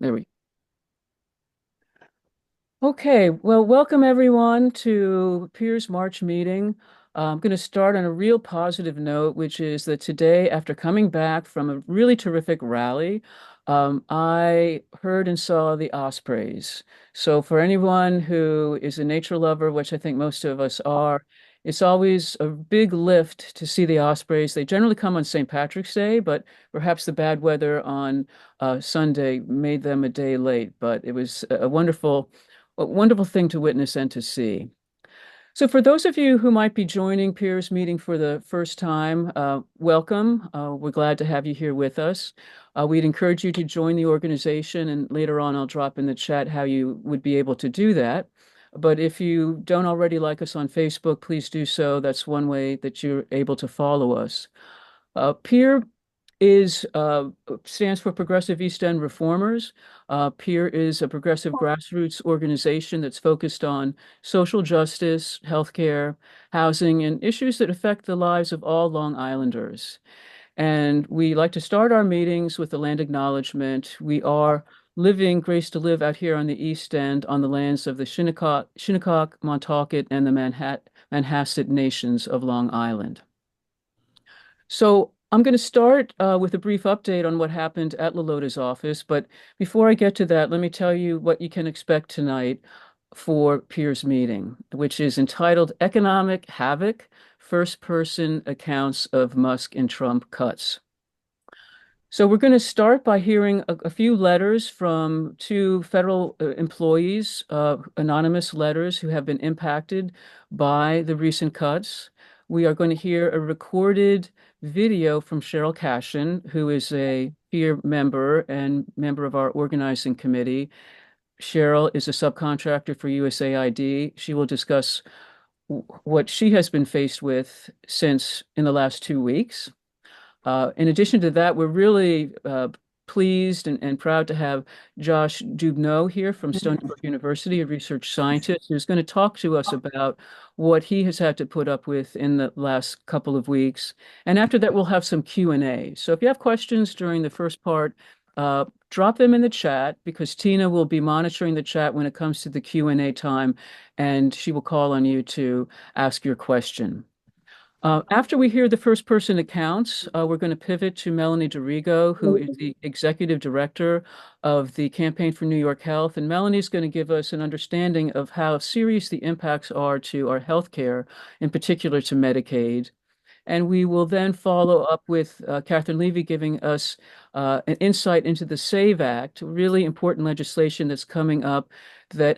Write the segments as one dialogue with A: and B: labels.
A: There we Okay, well, welcome everyone to Piers March meeting. I'm going to start on a real positive note, which is that today, after coming back from a really terrific rally, I heard and saw the ospreys. So, for anyone who is a nature lover, which I think most of us are, it's always a big lift to see the ospreys. They generally come on St. Patrick's Day, but perhaps the bad weather on Sunday made them a day late. But it was a wonderful thing to witness and to see. So, for those of you who might be joining Peers Meeting for the first time, welcome. We're glad to have you here with us. We'd encourage you to join the organization, and later on, I'll drop in the chat how you would be able to do that. But if you don't already like us on Facebook, please do so. That's one way that you're able to follow us. Peer is stands for Progressive East End Reformers. PEER is a progressive grassroots organization that's focused on social justice, healthcare, housing, and issues that affect the lives of all Long Islanders. And we like to start our meetings with the land acknowledgement. We are graced to live out here on the East End on the lands of the Shinnecock, Montaukett, and the Manhasset nations of Long Island. So I'm going to start with a brief update on what happened at Lolota's office. But before I get to that, let me tell you what you can expect tonight for Peers meeting, which is entitled Economic Havoc, First Person Accounts of Musk and Trump Cuts. So we're going to start by hearing a few letters from two federal employees, anonymous letters who have been impacted by the recent cuts. We are going to hear a recorded video from Cheryl Cashin, who is a peer member and member of our organizing committee. Cheryl is a subcontractor for USAID. She will discuss what she has been faced with since in the last 2 weeks. In addition to that, we're really pleased and proud to have Josh Dubneau here from Stony Brook University, a research scientist who's going to talk to us about what he has had to put up with in the last couple of weeks. And after that, we'll have some Q&A. So if you have questions during the first part, drop them in the chat because Tina will be monitoring the chat when it comes to the Q&A time, and she will call on you to ask your question. After we hear the first person accounts, we're going to pivot to Melanie Dorigo, who is the executive director of the Campaign for New York Health. And Melanie's going to give us an understanding of how serious the impacts are to our healthcare, in particular to Medicaid. And we will then follow up with Catherine Levy giving us an insight into the SAVE Act, really important legislation that's coming up that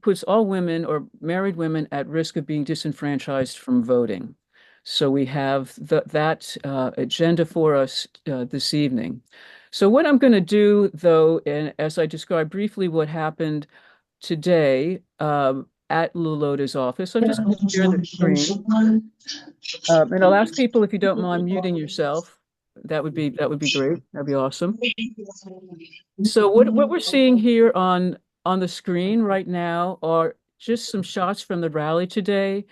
A: puts all women or married women at risk of being disenfranchised from voting. So we have that agenda for us this evening. So what I'm going to do, though, and as I described briefly what happened today at Lolota's office, I'm just going to share the screen, and I'll ask people if you don't mind muting yourself. That would be great. That'd be awesome. So what we're seeing here on the screen right now are just some shots from the rally today.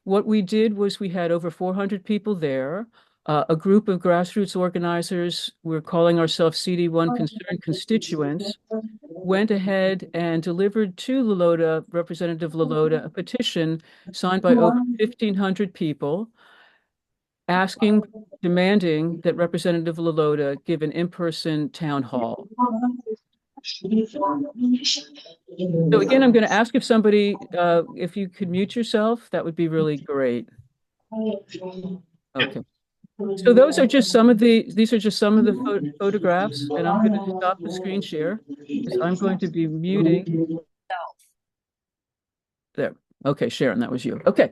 A: What we did was we had over 400 people there. A group of grassroots organizers, we're calling ourselves CD1 Concerned Constituents, went ahead and delivered to Lolota, Representative Lolota, a petition signed by over 1,500 people asking, demanding that Representative Lolota give an in-person town hall. So again, I'm going to ask if you could mute yourself, that would be really great. Okay. So these are just some of the photographs, and I'm going to stop the screen share because I'm going to be muting. There. Okay, Sharon, that was you. Okay.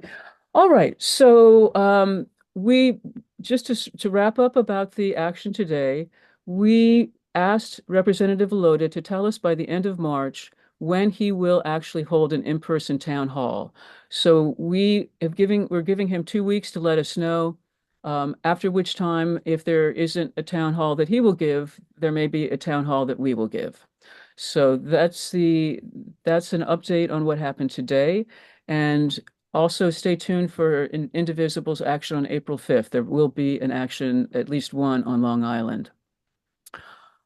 A: All right. So we just to wrap up about the action today, we asked Representative Lota to tell us by the end of March when he will actually hold an in-person town hall. So we're giving him 2 weeks to let us know. After which time, if there isn't a town hall that he will give, there may be a town hall that we will give. So that's an update on what happened today. And also stay tuned for Indivisible's action on April 5th. There will be an action, at least one, on Long Island.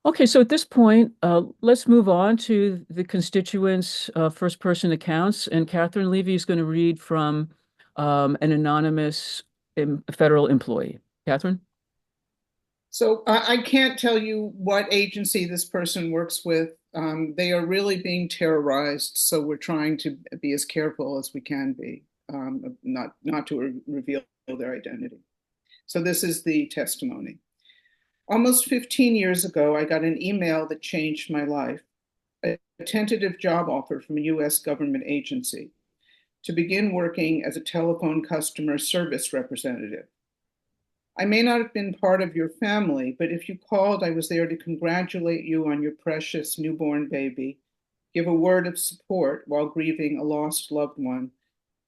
A: Okay, so at this point, let's move on to the constituents' first person accounts. And Catherine Levy is going to read from an anonymous federal employee. Catherine?
B: So I can't tell you what agency this person works with. They are really being terrorized, so we're trying to be as careful as we can be, not to reveal their identity. So this is the testimony. Almost 15 years ago, I got an email that changed my life, a tentative job offer from a US government agency to begin working as a telephone customer service representative. I may not have been part of your family, but if you called, I was there to congratulate you on your precious newborn baby, give a word of support while grieving a lost loved one,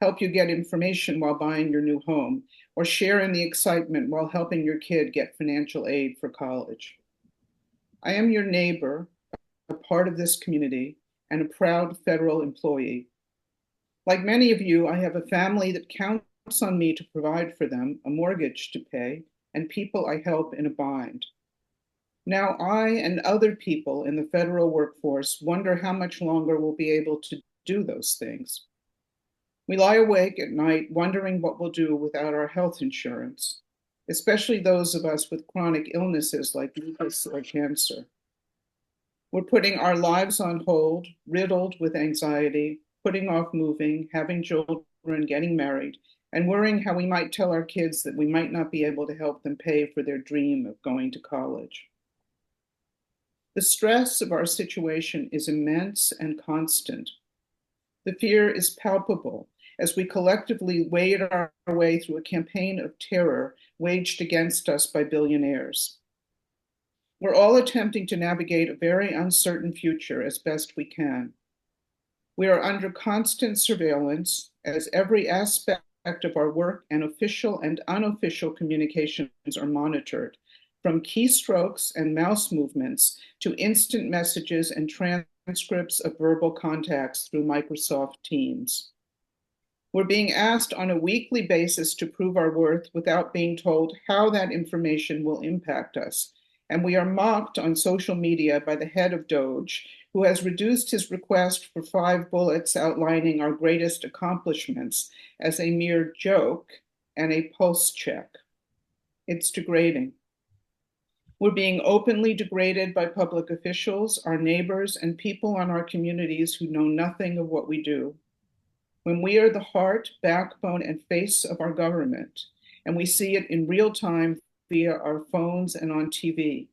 B: help you get information while buying your new home, or share in the excitement while helping your kid get financial aid for college. I am your neighbor, a part of this community, and a proud federal employee. Like many of you, I have a family that counts on me to provide for them, a mortgage to pay, and people I help in a bind. Now I and other people in the federal workforce wonder how much longer we'll be able to do those things. We lie awake at night wondering what we'll do without our health insurance, especially those of us with chronic illnesses like lupus or cancer. We're putting our lives on hold, riddled with anxiety, putting off moving, having children, getting married, and worrying how we might tell our kids that we might not be able to help them pay for their dream of going to college. The stress of our situation is immense and constant. The fear is palpable as we collectively wade our way through a campaign of terror waged against us by billionaires. We're all attempting to navigate a very uncertain future as best we can. We are under constant surveillance as every aspect of our work and official and unofficial communications are monitored, from keystrokes and mouse movements to instant messages and transcripts of verbal contacts through Microsoft Teams. We're being asked on a weekly basis to prove our worth without being told how that information will impact us. And we are mocked on social media by the head of Doge, who has reduced his request for 5 bullets outlining our greatest accomplishments as a mere joke and a pulse check. It's degrading. We're being openly degraded by public officials, our neighbors, and people on our communities who know nothing of what we do. When we are the heart, backbone, and face of our government, and we see it in real time via our phones and on TV.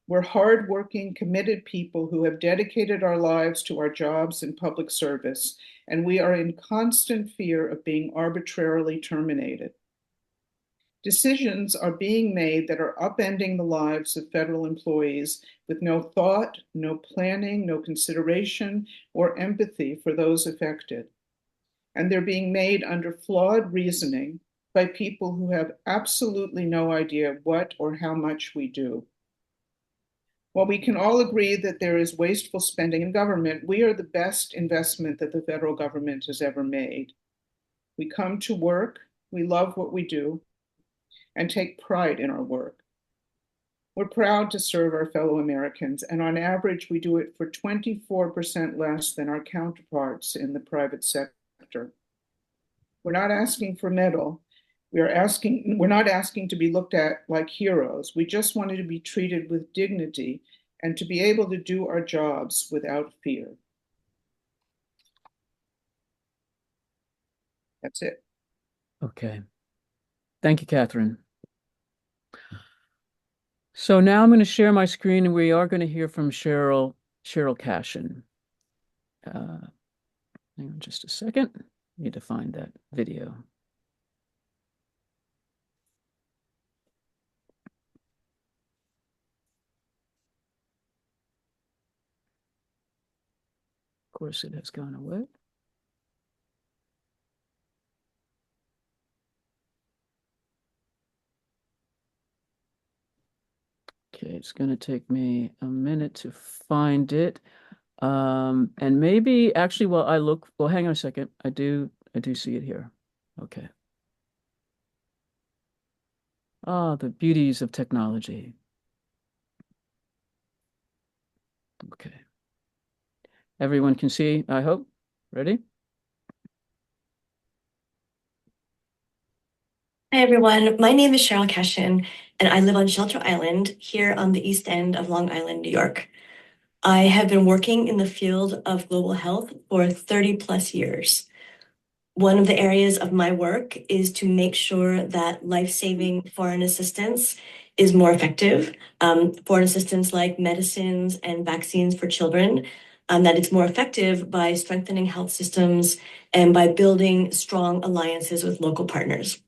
B: We're hardworking, committed people who have dedicated our lives to our jobs and public service, and we are in constant fear of being arbitrarily terminated. Decisions are being made that are upending the lives of federal employees with no thought, no planning, no consideration, or empathy for those affected. And they're being made under flawed reasoning by people who have absolutely no idea what or how much we do. While we can all agree that there is wasteful spending in government, we are the best investment that the federal government has ever made. We come to work, we love what we do, and take pride in our work. We're proud to serve our fellow Americans, and on average, we do it for 24% less than our counterparts in the private sector. We're not asking for a medal. We're not asking to be looked at like heroes. We just wanted to be treated with dignity and to be able to do our jobs without fear. That's it.
A: Okay. Thank you, Catherine. So now I'm going to share my screen and we are going to hear from Cheryl Cashin. Hang on just a second. Need to find that video. Of course, it has gone away. Okay, it's going to take me a minute to find it. And maybe actually, well, hang on a second. I do see it here. Okay. Ah, the beauties of technology. Okay. Everyone can see, I hope. Ready?
C: Hi, everyone. My name is Cheryl Cashin, and I live on Shelter Island here on the east end of Long Island, New York. I have been working in the field of global health for 30 plus years. One of the areas of my work is to make sure that life-saving foreign assistance is more effective. Foreign assistance like medicines and vaccines for children, that it's more effective by strengthening health systems and by building strong alliances with local partners.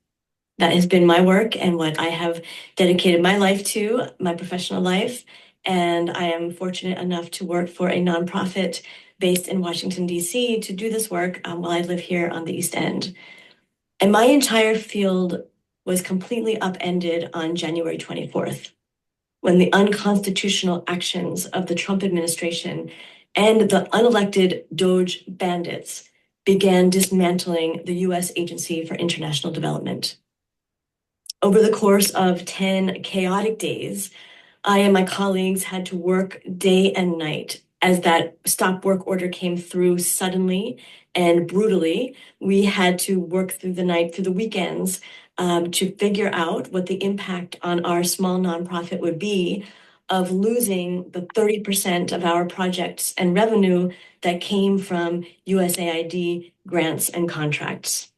C: That has been my work and what I have dedicated my life to, my professional life. And I am fortunate enough to work for a nonprofit based in Washington, D.C. to do this work while I live here on the East End. And my entire field was completely upended on January 24th, when the unconstitutional actions of the Trump administration and the unelected Doge bandits began dismantling the U.S. Agency for International Development. Over the course of 10 chaotic days, I and my colleagues had to work day and night as that stop work order came through suddenly and brutally. We had to work through the night, through the weekends, to figure out what the impact on our small nonprofit would be of losing the 30% of our projects and revenue that came from USAID grants and contracts.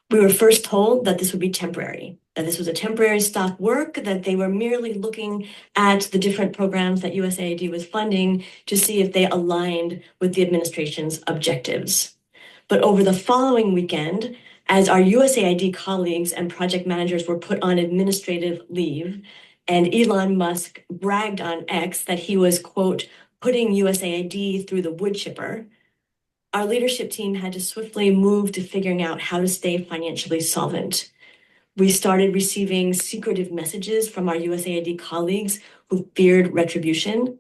C: We were first told that this would be temporary, that this was a temporary stop work, that they were merely looking at the different programs that USAID was funding to see if they aligned with the administration's objectives. But over the following weekend, as our USAID colleagues and project managers were put on administrative leave, and Elon Musk bragged on X that he was, quote, putting USAID through the wood chipper, our leadership team had to swiftly move to figuring out how to stay financially solvent. We started receiving secretive messages from our USAID colleagues who feared retribution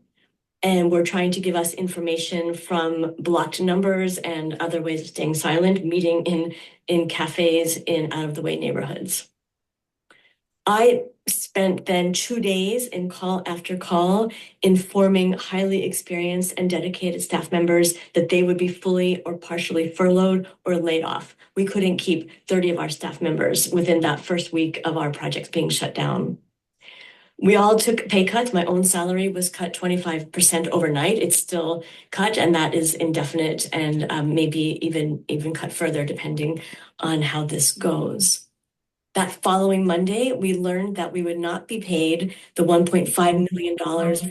C: and were trying to give us information from blocked numbers and other ways of staying silent, meeting in cafes in out-of-the-way neighborhoods. I spent then 2 days in call after call informing highly experienced and dedicated staff members that they would be fully or partially furloughed or laid off. We couldn't keep 30 of our staff members within that first week of our projects being shut down. We all took pay cuts. My own salary was cut 25% overnight. It's still cut, and that is indefinite and maybe even cut further depending on how this goes. That following Monday, we learned that we would not be paid the $1.5 million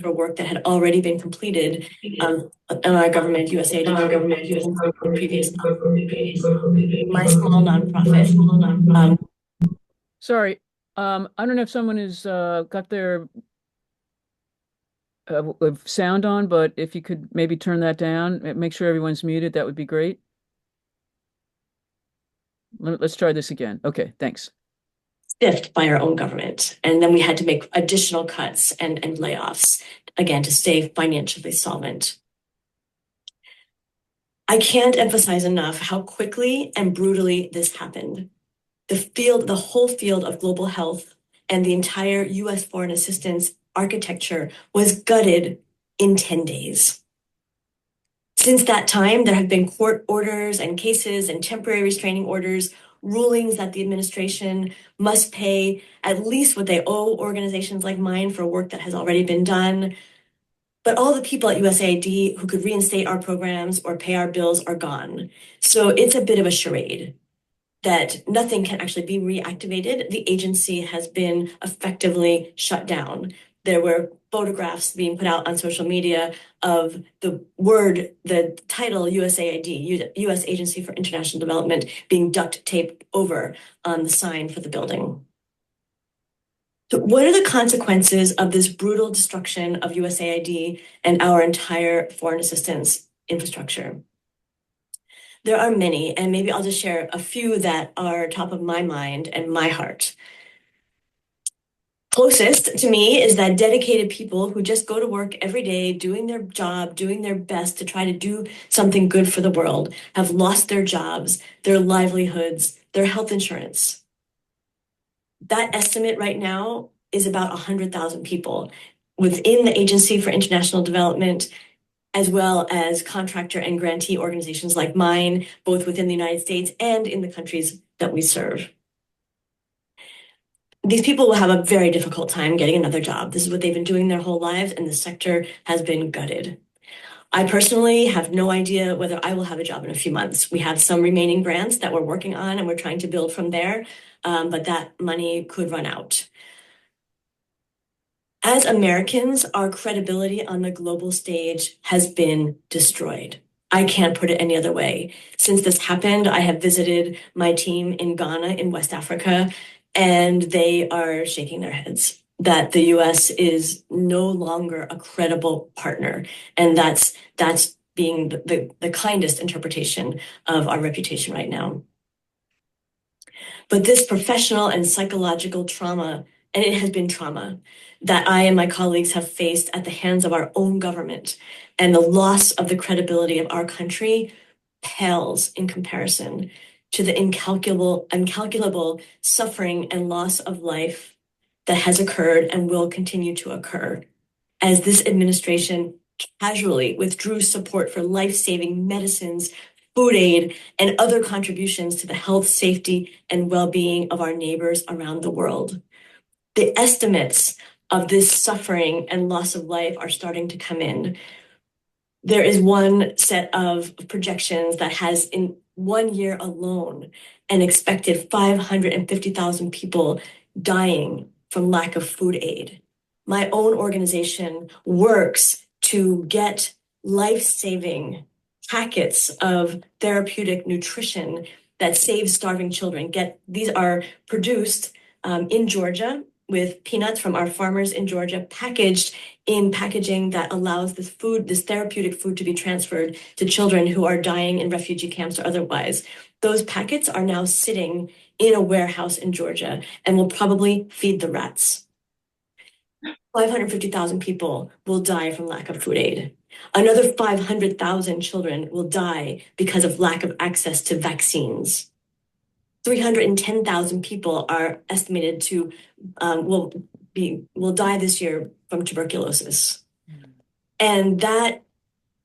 C: for work that had already been completed on our government USAID from the previous month. My small nonprofit.
A: Sorry. I don't know if someone has got their sound on, but if you could maybe turn that down, make sure everyone's muted, that would be great. Let's try this again. Okay, thanks.
C: Stiffed by our own government. And then we had to make additional cuts and layoffs, again, to stay financially solvent. I can't emphasize enough how quickly and brutally this happened. The whole field of global health and the entire US foreign assistance architecture was gutted in 10 days. Since that time, there have been court orders and cases and temporary restraining orders, rulings that the administration must pay at least what they owe organizations like mine for work that has already been done. But all the people at USAID who could reinstate our programs or pay our bills are gone. So it's a bit of a charade that nothing can actually be reactivated. The agency has been effectively shut down. There were photographs being put out on social media of the title USAID, US Agency for International Development, being duct taped over on the sign for the building. So what are the consequences of this brutal destruction of USAID and our entire foreign assistance infrastructure? There are many, and maybe I'll just share a few that are top of my mind and my heart. Closest to me is that dedicated people who just go to work every day, doing their job, doing their best to try to do something good for the world, have lost their jobs, their livelihoods, their health insurance. That estimate right now is about 100,000 people. within the Agency for International Development, as well as contractor and grantee organizations like mine, both within the United States and in the countries that we serve. These people will have a very difficult time getting another job. This is what they've been doing their whole lives, and the sector has been gutted. I personally have no idea whether I will have a job in a few months. We have some remaining grants that we're working on, and we're trying to build from there, but that money could run out. As Americans, our credibility on the global stage has been destroyed. I can't put it any other way. Since this happened, I have visited my team in Ghana in West Africa, and they are shaking their heads that the US is no longer a credible partner. And that's being the kindest interpretation of our reputation right now. But this professional and psychological trauma, and it has been trauma, that I and my colleagues have faced at the hands of our own government, and the loss of the credibility of our country pales in comparison to the incalculable suffering and loss of life that has occurred and will continue to occur as this administration casually withdrew support for life-saving medicines, food aid, and other contributions to the health, safety, and well-being of our neighbors around the world. The estimates of this suffering and loss of life are starting to come in. There is one set of projections that has, in 1 year alone, an expected 550,000 people dying from lack of food aid. My own organization works to get life-saving packets of therapeutic nutrition that saves starving children. These are produced in Georgia with peanuts from our farmers in Georgia, packaged in packaging that allows this therapeutic food to be transferred to children who are dying in refugee camps or otherwise. Those packets are now sitting in a warehouse in Georgia and will probably feed the rats. 550,000 people will die from lack of food aid. Another 500,000 children will die because of lack of access to vaccines. 310,000 people are estimated to will die this year from tuberculosis. And that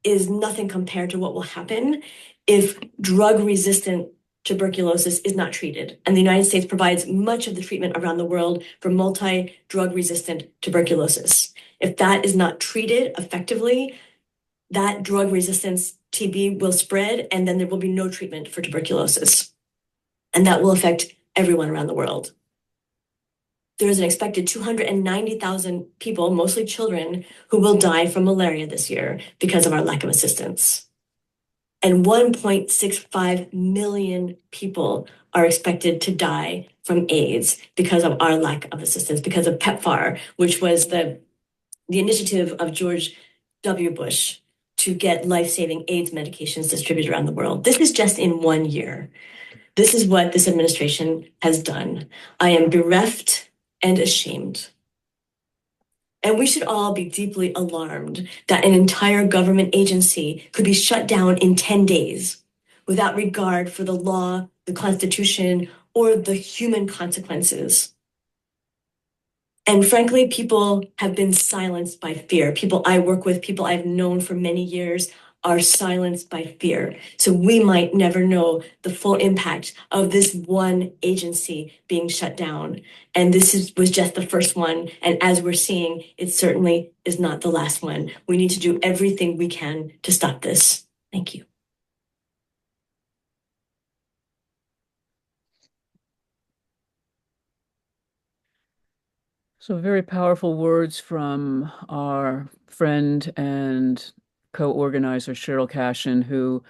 C: is nothing compared to what will happen if drug-resistant tuberculosis is not treated. And the United States provides much of the treatment around the world for multi-drug resistant tuberculosis. If that is not treated effectively, that drug resistance TB will spread, and then there will be no treatment for tuberculosis. And that will affect everyone around the world. There is an expected 290,000 people, mostly children, who will die from malaria this year because of our lack of assistance. And 1.65 million people are expected to die from AIDS because of our lack of assistance, because of PEPFAR, which was the initiative of George W. Bush to get life-saving AIDS medications distributed around the world. This is just in 1 year. This is what this administration has done. I am bereft and ashamed. And we should all be deeply alarmed that an entire government agency could be shut down in 10 days without regard for the law, the Constitution, or the human consequences. And frankly, people have been silenced by fear. People I work with, people I've known for many years, are silenced by fear. So we might never know the full impact of this one agency being shut down. And was just the first one. And as we're seeing, it certainly is not the last one. We need to do everything we can to stop this. Thank you.
A: So very powerful words from our friend and co-organizer Cheryl Cashin, who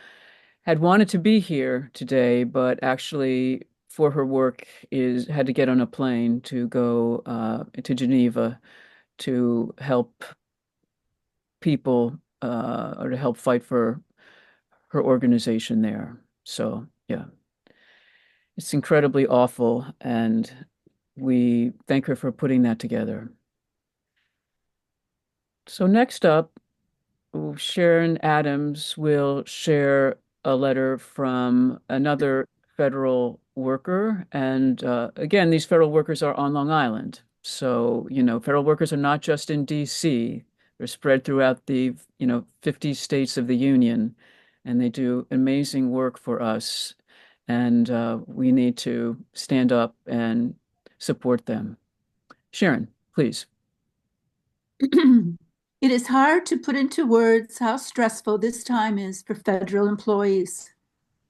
A: had wanted to be here today, but actually for her work is had to get on a plane to go to Geneva to help people or to help fight for her organization there. So yeah, it's incredibly awful, and we thank her for putting that together. So next up, Sharon Adams will share a letter from another federal worker. And again, these federal workers are on Long Island. So, federal workers are not just in DC. They're spread throughout the, 50 states of the union, and they do amazing work for us. And we need to stand up and support them. Sharon, please.
D: It is hard to put into words how stressful this time is for federal employees.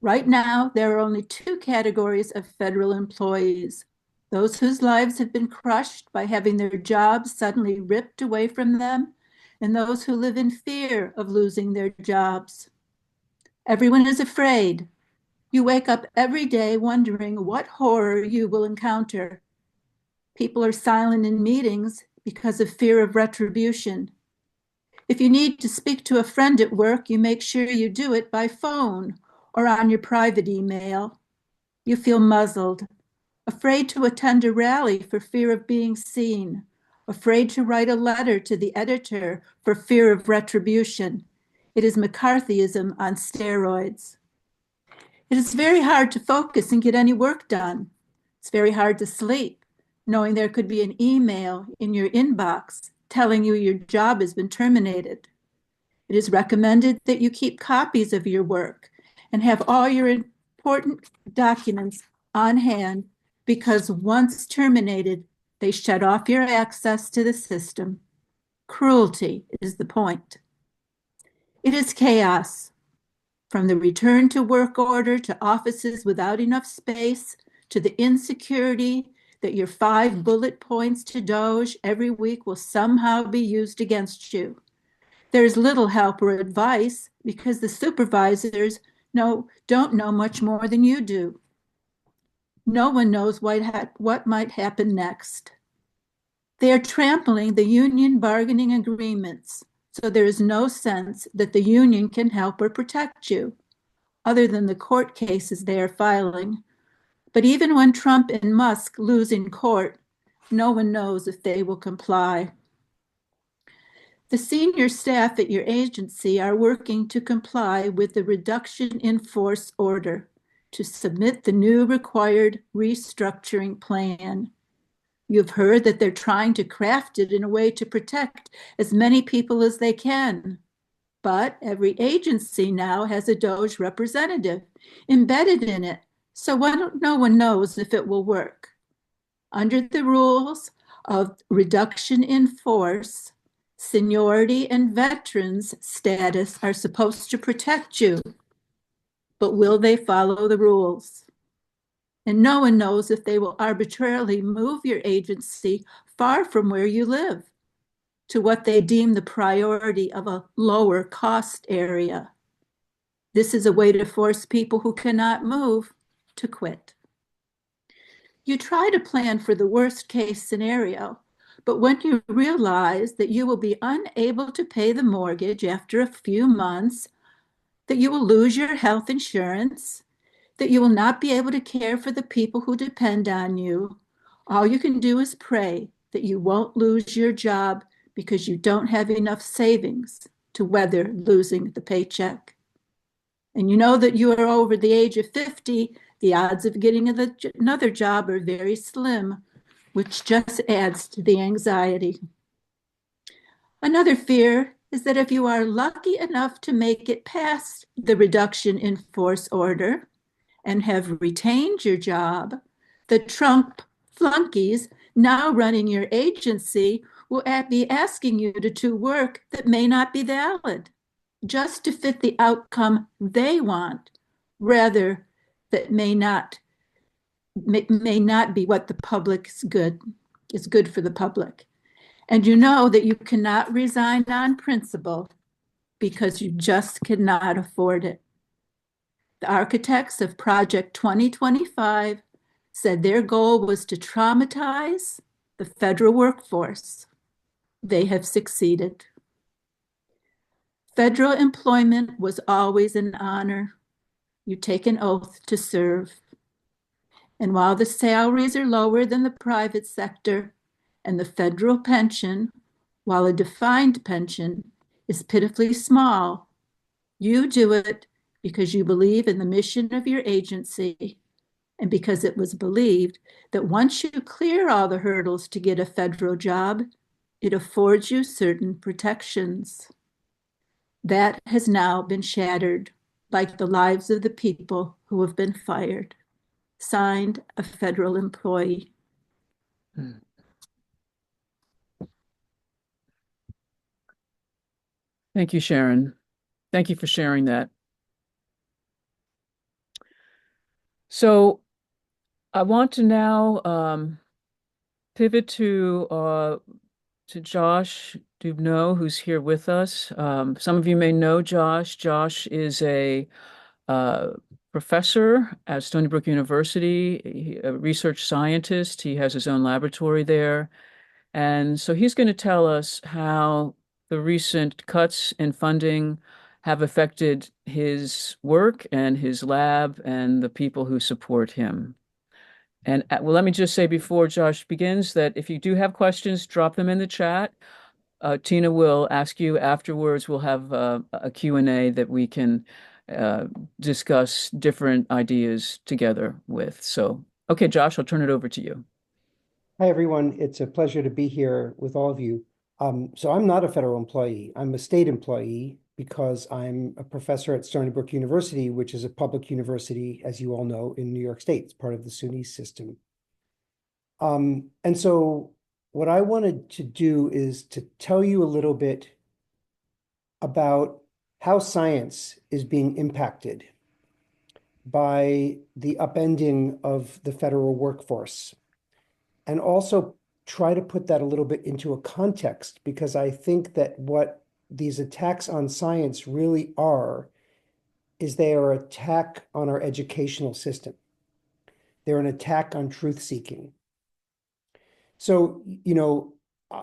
D: Right now, there are only two categories of federal employees: those whose lives have been crushed by having their jobs suddenly ripped away from them, and those who live in fear of losing their jobs. Everyone is afraid. You wake up every day wondering what horror you will encounter. People are silent in meetings because of fear of retribution. If you need to speak to a friend at work, you make sure you do it by phone or on your private email. You feel muzzled, afraid to attend a rally for fear of being seen, afraid to write a letter to the editor for fear of retribution. It is McCarthyism on steroids. It is very hard to focus and get any work done. It's very hard to sleep, knowing there could be an email in your inbox telling you your job has been terminated. It is recommended that you keep copies of your work and have all your important documents on hand, because once terminated, they shut off your access to the system. Cruelty is the point. It is chaos. From the return to work order to offices without enough space to the insecurity that your 5 bullet points to Doge every week will somehow be used against you. There's little help or advice because the supervisors don't know much more than you do. No one knows what might happen next. They are trampling the union bargaining agreements, so there is no sense that the union can help or protect you, other than the court cases they are filing. But even when Trump and Musk lose in court, no one knows if they will comply. The senior staff at your agency are working to comply with the reduction in force order to submit the new required restructuring plan. You've heard that they're trying to craft it in a way to protect as many people as they can. But every agency now has a Doge representative embedded in it, so no one knows if it will work. Under the rules of reduction in force, seniority and veterans status are supposed to protect you, but will they follow the rules? And no one knows if they will arbitrarily move your agency far from where you live to what they deem the priority of a lower cost area. This is a way to force people who cannot move to quit. You try to plan for the worst case scenario, but when you realize that you will be unable to pay the mortgage after a few months, that you will lose your health insurance, that you will not be able to care for the people who depend on you, all you can do is pray that you won't lose your job because you don't have enough savings to weather losing the paycheck. And you know that you are over the age of 50, the odds of getting another job are very slim, which just adds to the anxiety. Another fear is that if you are lucky enough to make it past the reduction in force order and have retained your job, the Trump flunkies now running your agency will be asking you to do work that may not be valid, just to fit the outcome they want, rather that may not be what the public is good for the public. And you know that you cannot resign on principle because you just cannot afford it. The architects of Project 2025 said their goal was to traumatize the federal workforce. They have succeeded. Federal employment was always an honor. You take an oath to serve. And while the salaries are lower than the private sector, and the federal pension, while a defined pension, is pitifully small, you do it because you believe in the mission of your agency and because it was believed that once you clear all the hurdles to get a federal job, it affords you certain protections. That has now been shattered, like the lives of the people who have been fired. Signed, a federal employee.
A: Thank you, Sharon. Thank you for sharing that. So I want to now pivot to Josh Dubneau, who's here with us. Some of you may know Josh. Josh is a uh, professor at Stony Brook University, a research scientist. He has his own laboratory there. And so he's going to tell us how the recent cuts in funding have affected his work and his lab and the people who support him. And well, let me just say before Josh begins that if you do have questions, drop them in the chat. Tina will ask you afterwards. We'll have a Q&A that we can uh, discuss different ideas together with. So, okay, Josh, I'll turn it over to you.
E: Hi, everyone. It's a pleasure to be here with all of you. So I'm not a federal employee. I'm a state employee because I'm a professor at Stony Brook University, which is a public university, as you all know, in New York State. It's part of the SUNY system. And so what I wanted to do is to tell you a little bit about how science is being impacted by the upending of the federal workforce, and also try to put that a little bit into a context, because I think that what these attacks on science really are is they are an attack on our educational system. They're an attack on truth seeking. So,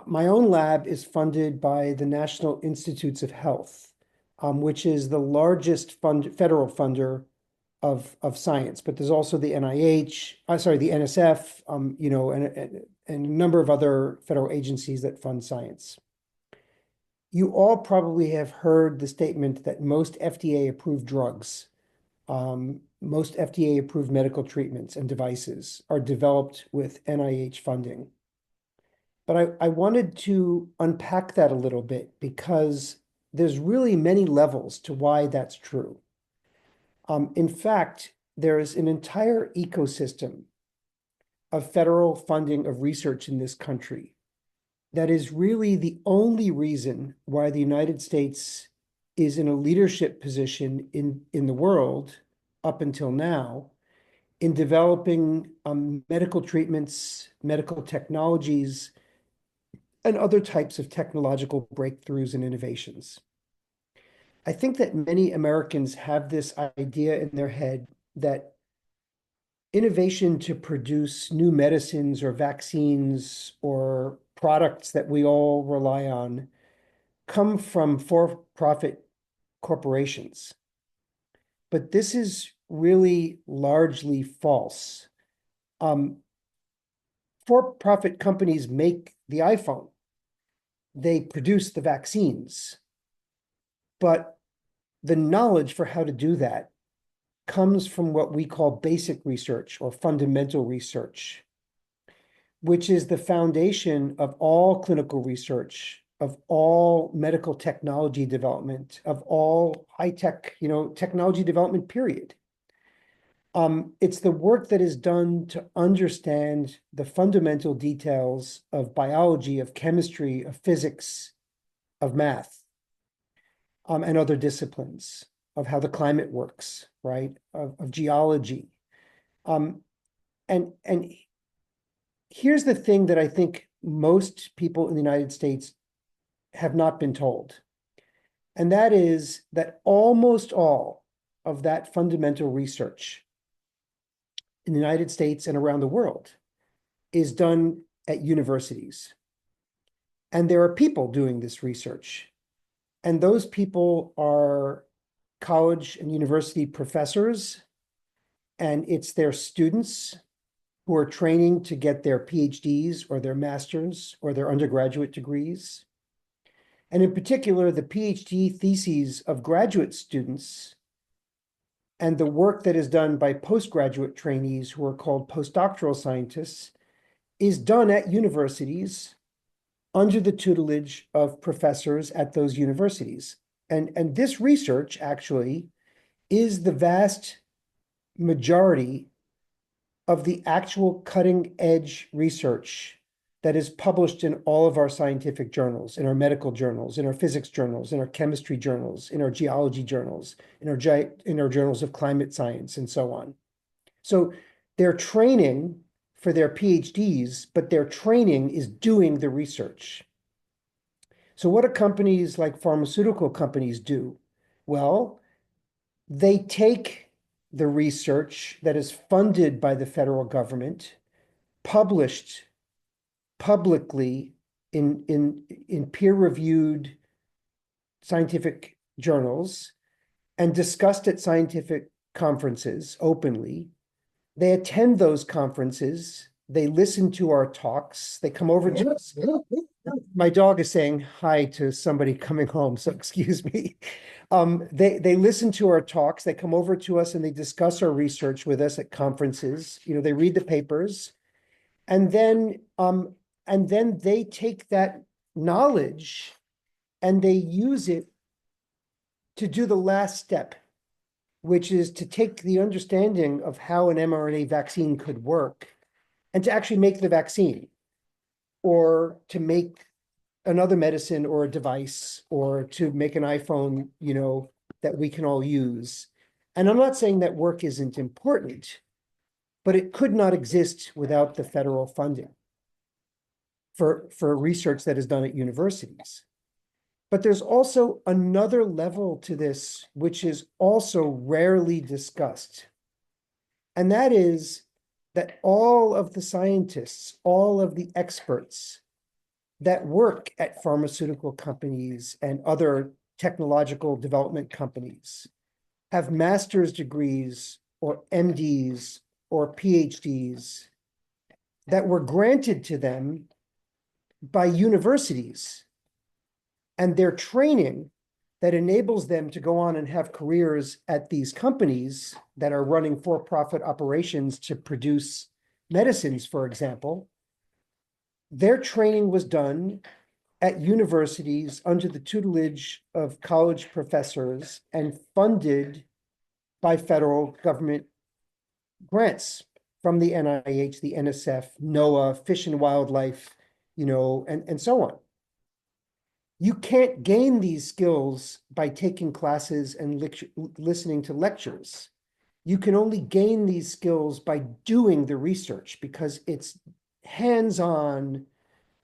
E: my own lab is funded by the National Institutes of Health, which is the largest federal funder of science. But there's also the NIH, the NSF, and a number of other federal agencies that fund science. You all probably have heard the statement that most FDA-approved drugs, most FDA-approved medical treatments and devices are developed with NIH funding. But I wanted to unpack that a little bit because there's really many levels to why that's true. In fact, there is an entire ecosystem of federal funding of research in this country that is really the only reason why the United States is in a leadership position in the world up until now in developing medical treatments, medical technologies, and other types of technological breakthroughs and innovations. I think that many Americans have this idea in their head that innovation to produce new medicines or vaccines or products that we all rely on come from for-profit corporations. But this is really largely false. For-profit companies make the iPhone. They produce the vaccines. But the knowledge for how to do that comes from what we call basic research or fundamental research, which is the foundation of all clinical research, of all medical technology development, of all high-tech, technology development, period. It's the work that is done to understand the fundamental details of biology, of chemistry, of physics, of math, and other disciplines, of how the climate works, right? Of geology. And here's the thing that I think most people in the United States have not been told. And that is that almost all of that fundamental research in the United States and around the world is done at universities. And there are people doing this research. And those people are college and university professors, and it's their students who are training to get their PhDs or their masters or their undergraduate degrees. And in particular, the PhD theses of graduate students And the work that is done by postgraduate trainees who are called postdoctoral scientists is done at universities under the tutelage of professors at those universities. And this research actually is the vast majority of the actual cutting edge research that is published in all of our scientific journals, in our medical journals, in our physics journals, in our chemistry journals, in our geology journals, in our journals of climate science, and so on. So they're training for their PhDs, but their training is doing the research. So what do companies like pharmaceutical companies do? Well, they take the research that is funded by the federal government, published publicly in peer-reviewed scientific journals, and discussed at scientific conferences openly. They attend those conferences. They listen to our talks. They come over to us. My dog is saying hi to somebody coming home, so excuse me. They listen to our talks. They come over to us and they discuss our research with us at conferences. You know, they read the papers, and then they take that knowledge and they use it to do the last step, which is to take the understanding of how an mRNA vaccine could work and to actually make the vaccine, or to make another medicine or a device, or to make an iPhone, you know, that we can all use. And I'm not saying that work isn't important, but it could not exist without the federal funding for research that is done at universities. But there's also another level to this, which is also rarely discussed. And that is that all of the scientists, all of the experts that work at pharmaceutical companies and other technological development companies have master's degrees or MDs or PhDs that were granted to them by universities, and their training that enables them to go on and have careers at these companies that are running for-profit operations to produce medicines, for example. Their training was done at universities under the tutelage of college professors and funded by federal government grants from the NIH, the NSF, NOAA, Fish and Wildlife, you know, and so on. You can't gain these skills by taking classes and listening to lectures. You can only gain these skills by doing the research, because it's hands-on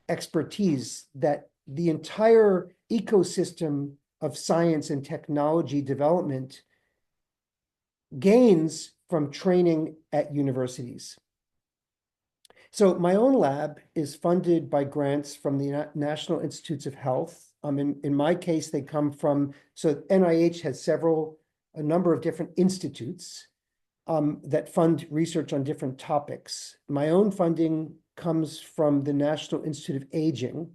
E: expertise that the entire ecosystem of science and technology development gains from training at universities. So my own lab is funded by grants from the National Institutes of Health. In my case, they come from, so NIH has a number of different institutes that fund research on different topics. My own funding comes from the National Institute of Aging,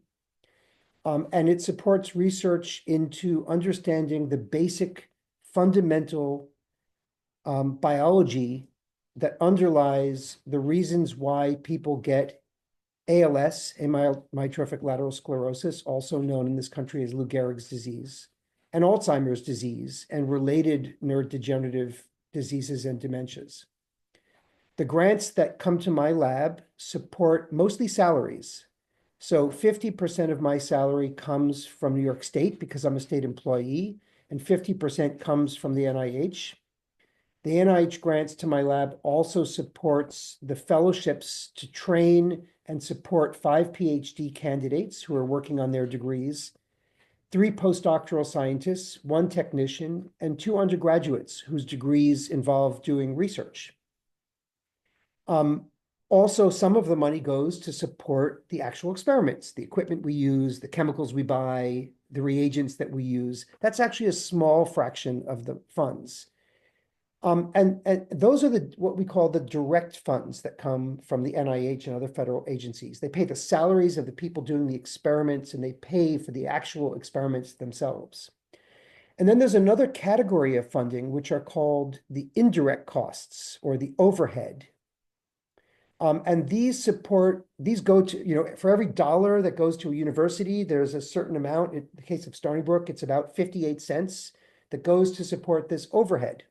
E: and it supports research into understanding the basic fundamental biology that underlies the reasons why people get ALS, amyotrophic lateral sclerosis, also known in this country as Lou Gehrig's disease, and Alzheimer's disease, and related neurodegenerative diseases and dementias. The grants that come to my lab support mostly salaries. So 50% of my salary comes from New York State because I'm a state employee, and 50% comes from the NIH. The NIH grants to my lab also supports the fellowships to train and support 5 PhD candidates who are working on their degrees, 3 postdoctoral scientists, 1 technician, and 2 undergraduates whose degrees involve doing research. Also, some of the money goes to support the actual experiments, the equipment we use, the chemicals we buy, the reagents that we use. That's actually a small fraction of the funds. And those are what we call the direct funds that come from the NIH and other federal agencies. They pay the salaries of the people doing the experiments, and they pay for the actual experiments themselves. And then there's another category of funding, which are called the indirect costs or the overhead. And these go to, for every dollar that goes to a university, there's a certain amount. In the case of Stony Brook, it's about 58 cents that goes to support this overhead.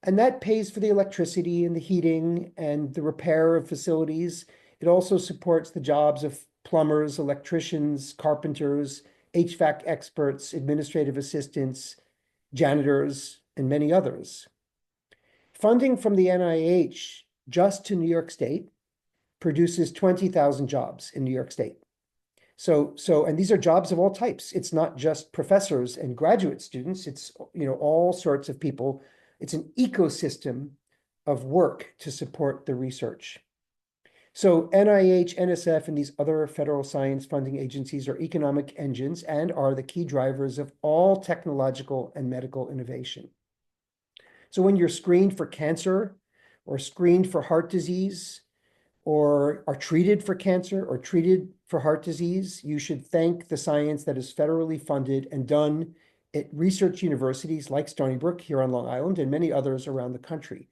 E: And that pays for the electricity and the heating and the repair of facilities. It also supports the jobs of plumbers, electricians, carpenters, HVAC experts, administrative assistants, janitors, and many others. Funding from the NIH just to New York State produces 20,000 jobs in New York State. And these are jobs of all types. It's not just professors and graduate students. It's, all sorts of people. It's an ecosystem of work to support the research. So NIH, NSF, and these other federal science funding agencies are economic engines and are the key drivers of all technological and medical innovation. So when you're screened for cancer or screened for heart disease, or are treated for cancer or treated for heart disease, you should thank the science that is federally funded and done at research universities like Stony Brook here on Long Island and many others around the country.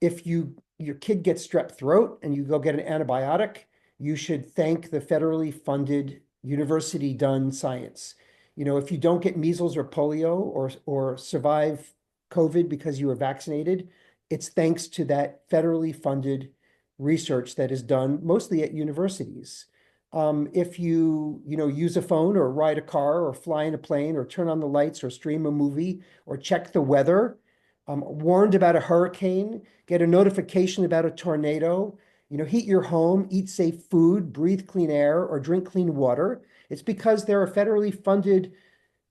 E: If your kid gets strep throat and you go get an antibiotic, you should thank the federally funded university done science. If you don't get measles or polio or survive COVID because you were vaccinated, it's thanks to that federally funded research that is done mostly at universities. If you use a phone or ride a car or fly in a plane or turn on the lights or stream a movie or check the weather, warned about a hurricane, get a notification about a tornado, heat your home, eat safe food, breathe clean air, or drink clean water, it's because there are federally funded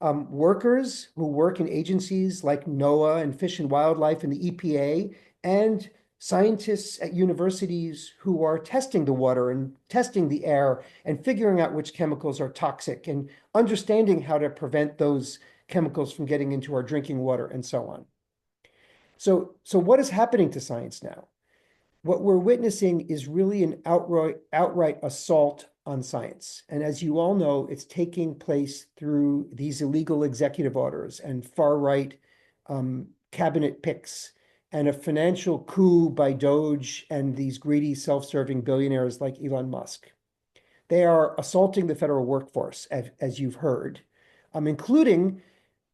E: workers who work in agencies like NOAA and Fish and Wildlife and the EPA, and scientists at universities who are testing the water and testing the air and figuring out which chemicals are toxic and understanding how to prevent those chemicals from getting into our drinking water and so on. So what is happening to science now? What we're witnessing is really an outright assault on science. And as you all know, it's taking place through these illegal executive orders and far-right cabinet picks and a financial coup by Doge and these greedy self-serving billionaires like Elon Musk. They are assaulting the federal workforce, as you've heard, including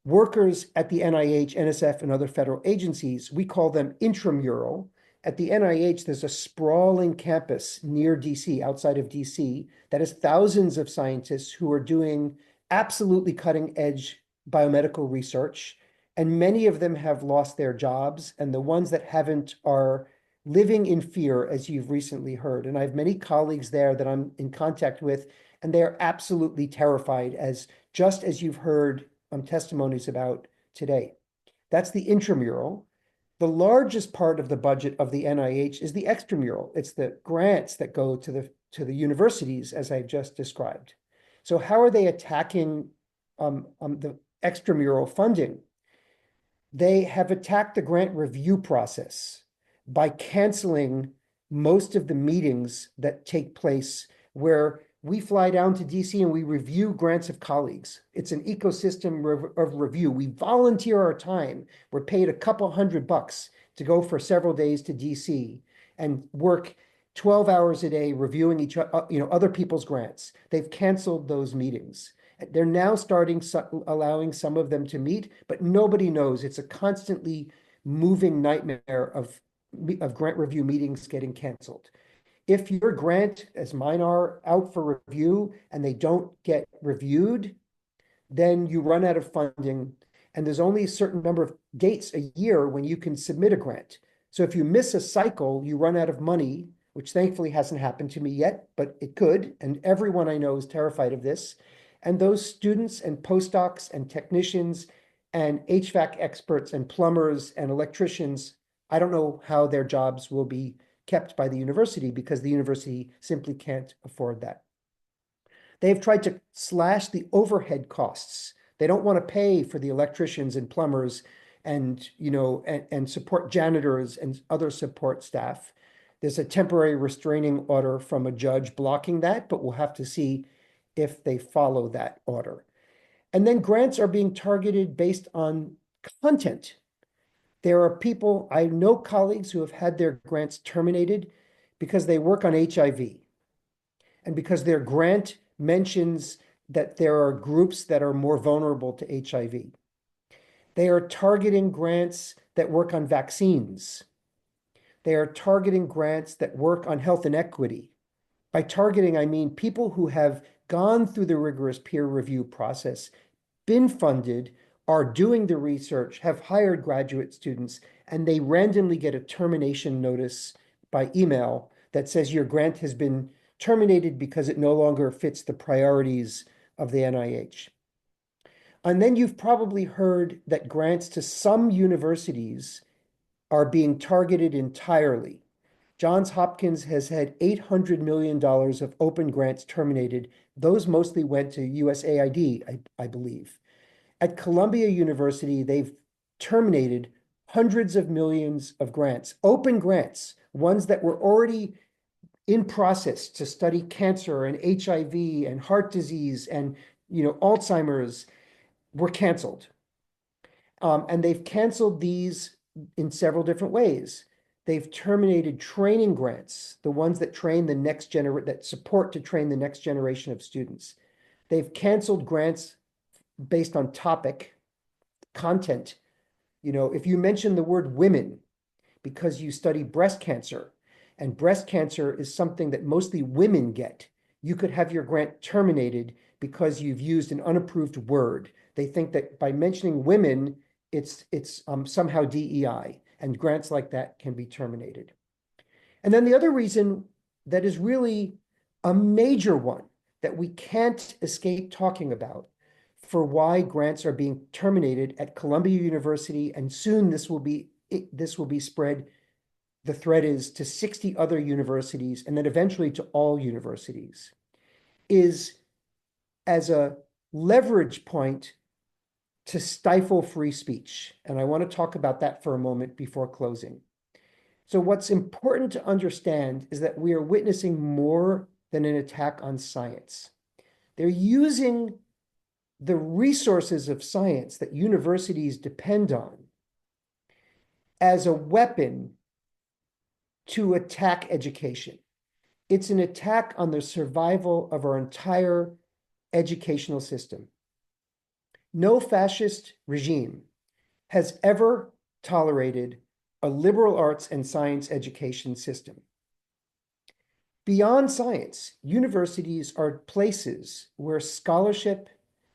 E: workers at the NIH, NSF, and other federal agencies. We call them intramural. At the NIH, there's a sprawling campus near DC, outside of DC, that has thousands of scientists who are doing absolutely cutting-edge biomedical research, and many of them have lost their jobs, and the ones that haven't are living in fear, as you've recently heard. And I have many colleagues there that I'm in contact with, and they are absolutely terrified, just as you've heard testimonies about today. That's the intramural. The largest part of the budget of the NIH is the extramural. It's the grants that go to the universities, as I just described. So how are they attacking the extramural funding? They have attacked the grant review process by canceling most of the meetings that take place where we fly down to DC and we review grants of colleagues. It's an ecosystem of review. We volunteer our time. We're paid a couple $100 to go for several days to DC and work 12 hours a day reviewing other people's grants. They've canceled those meetings. They're now allowing some of them to meet, but nobody knows. It's a constantly moving nightmare of grant review meetings getting canceled. If your grant, as mine are, out for review and they don't get reviewed, then you run out of funding, and there's only a certain number of dates a year when you can submit a grant. So if you miss a cycle, you run out of money, which thankfully hasn't happened to me yet, but it could, and everyone I know is terrified of this. And those students and postdocs and technicians and HVAC experts and plumbers and electricians, I don't know how their jobs will be kept by the university because the university simply can't afford that. They've tried to slash the overhead costs. They don't want to pay for the electricians and plumbers and support janitors and other support staff. There's a temporary restraining order from a judge blocking that, but we'll have to see if they follow that order. And then grants are being targeted based on content. There are people, I know colleagues who have had their grants terminated because they work on HIV and because their grant mentions that there are groups that are more vulnerable to HIV. They are targeting grants that work on vaccines. They are targeting grants that work on health inequity. By targeting, I mean people who have gone through the rigorous peer review process, been funded, are doing the research, have hired graduate students, and they randomly get a termination notice by email that says your grant has been terminated because it no longer fits the priorities of the NIH. And then you've probably heard that grants to some universities are being targeted entirely. Johns Hopkins has had $800 million of open grants terminated. Those mostly went to USAID, I believe. At Columbia University, they've terminated hundreds of millions of grants, open grants, ones that were already in process to study cancer and HIV and heart disease and Alzheimer's were canceled. And they've canceled these in several different ways. They've terminated training grants, the ones that train the next generation, that support to train the next generation of students. They've canceled grants based on topic, content. If you mention the word women because you study breast cancer, and breast cancer is something that mostly women get, you could have your grant terminated because you've used an unapproved word. They think that by mentioning women, it's somehow DEI, and grants like that can be terminated. And then the other reason that is really a major one that we can't escape talking about for why grants are being terminated at Columbia University, and soon this will be spread. The threat is to 60 other universities, and then eventually to all universities, is as a leverage point to stifle free speech. And I want to talk about that for a moment before closing. So what's important to understand is that we are witnessing more than an attack on science. They're using the resources of science that universities depend on as a weapon to attack education. It's an attack on the survival of our entire educational system. No fascist regime has ever tolerated a liberal arts and science education system. Beyond science, universities are places where scholarship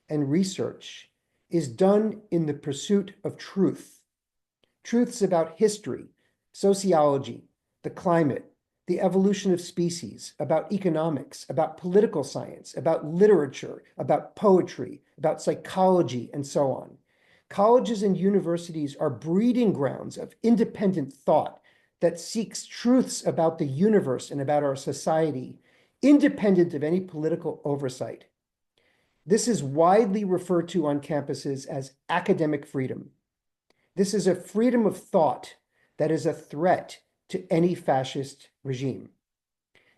E: and research is done in the pursuit of truth. Truths about history, sociology, the climate, the evolution of species, about economics, about political science, about literature, about poetry, about psychology, and so on. Colleges and universities are breeding grounds of independent thought that seeks truths about the universe and about our society, independent of any political oversight. This is widely referred to on campuses as academic freedom. This is a freedom of thought that is a threat to any fascist regime.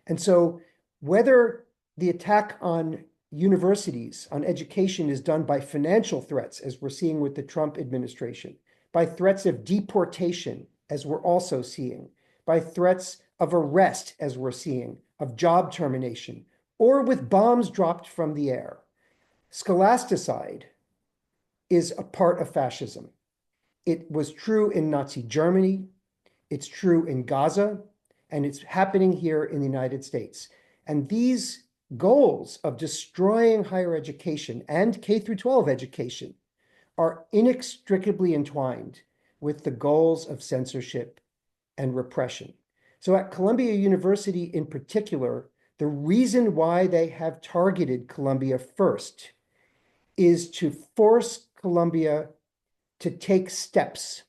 E: And so whether the attack on universities, on education, is done by financial threats, as we're seeing with the Trump administration, by threats of deportation, as we're also seeing, by threats of arrest, as we're seeing, of job termination, or with bombs dropped from the air, scholasticide is a part of fascism. It was true in Nazi Germany, it's true in Gaza, and it's happening here in the United States. And these goals of destroying higher education and K through 12 education are inextricably entwined with the goals of censorship and repression. So at Columbia University in particular, the reason why they have targeted Columbia first is to force Columbia to take steps.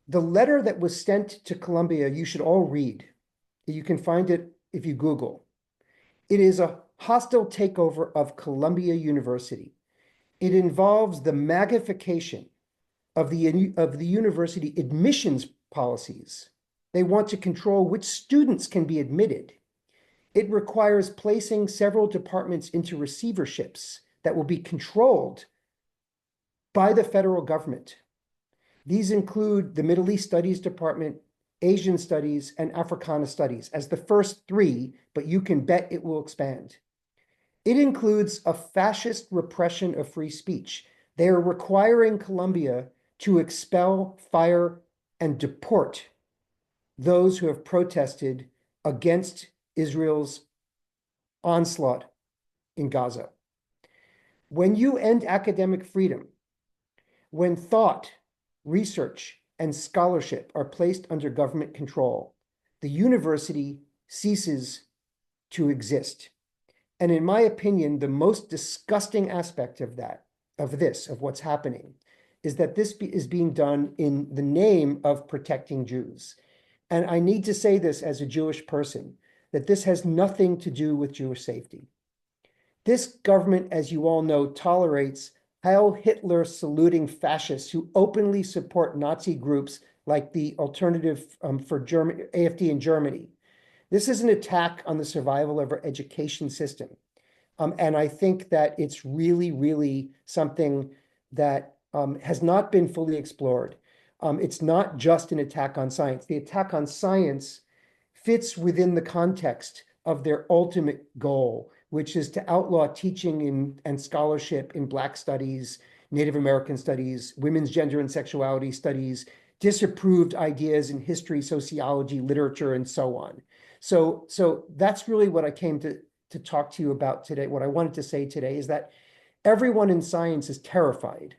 E: The letter that was sent to Columbia, you should all read. You can find it if you Google. It is a hostile takeover of Columbia University. It involves the magnification of the university admissions policies. They want to control which students can be admitted. It requires placing several departments into receiverships that will be controlled by the federal government. These include the Middle East Studies Department, Asian Studies, and Africana Studies as the first three, but you can bet it will expand. It includes a fascist repression of free speech. They are requiring Colombia to expel, fire, and deport those who have protested against Israel's onslaught in Gaza. When you end academic freedom, when thought, research, and scholarship are placed under government control, the university ceases to exist. And in my opinion, the most disgusting aspect of that, of what's happening, is that this is being done in the name of protecting Jews. And I need to say this as a Jewish person, that this has nothing to do with Jewish safety. This government, as you all know, tolerates Heil Hitler saluting fascists who openly support Nazi groups like the Alternative for Germany, AfD in Germany. This is an attack on the survival of our education system. And I think that it's really, really something that has not been fully explored. It's not just an attack on science. The attack on science fits within the context of their ultimate goal, which is to outlaw teaching and scholarship in Black studies, Native American studies, women's gender and sexuality studies, disapproved ideas in history, sociology, literature, and so on. So that's really what I came to talk to you about today. What I wanted to say today is that everyone in science is terrified.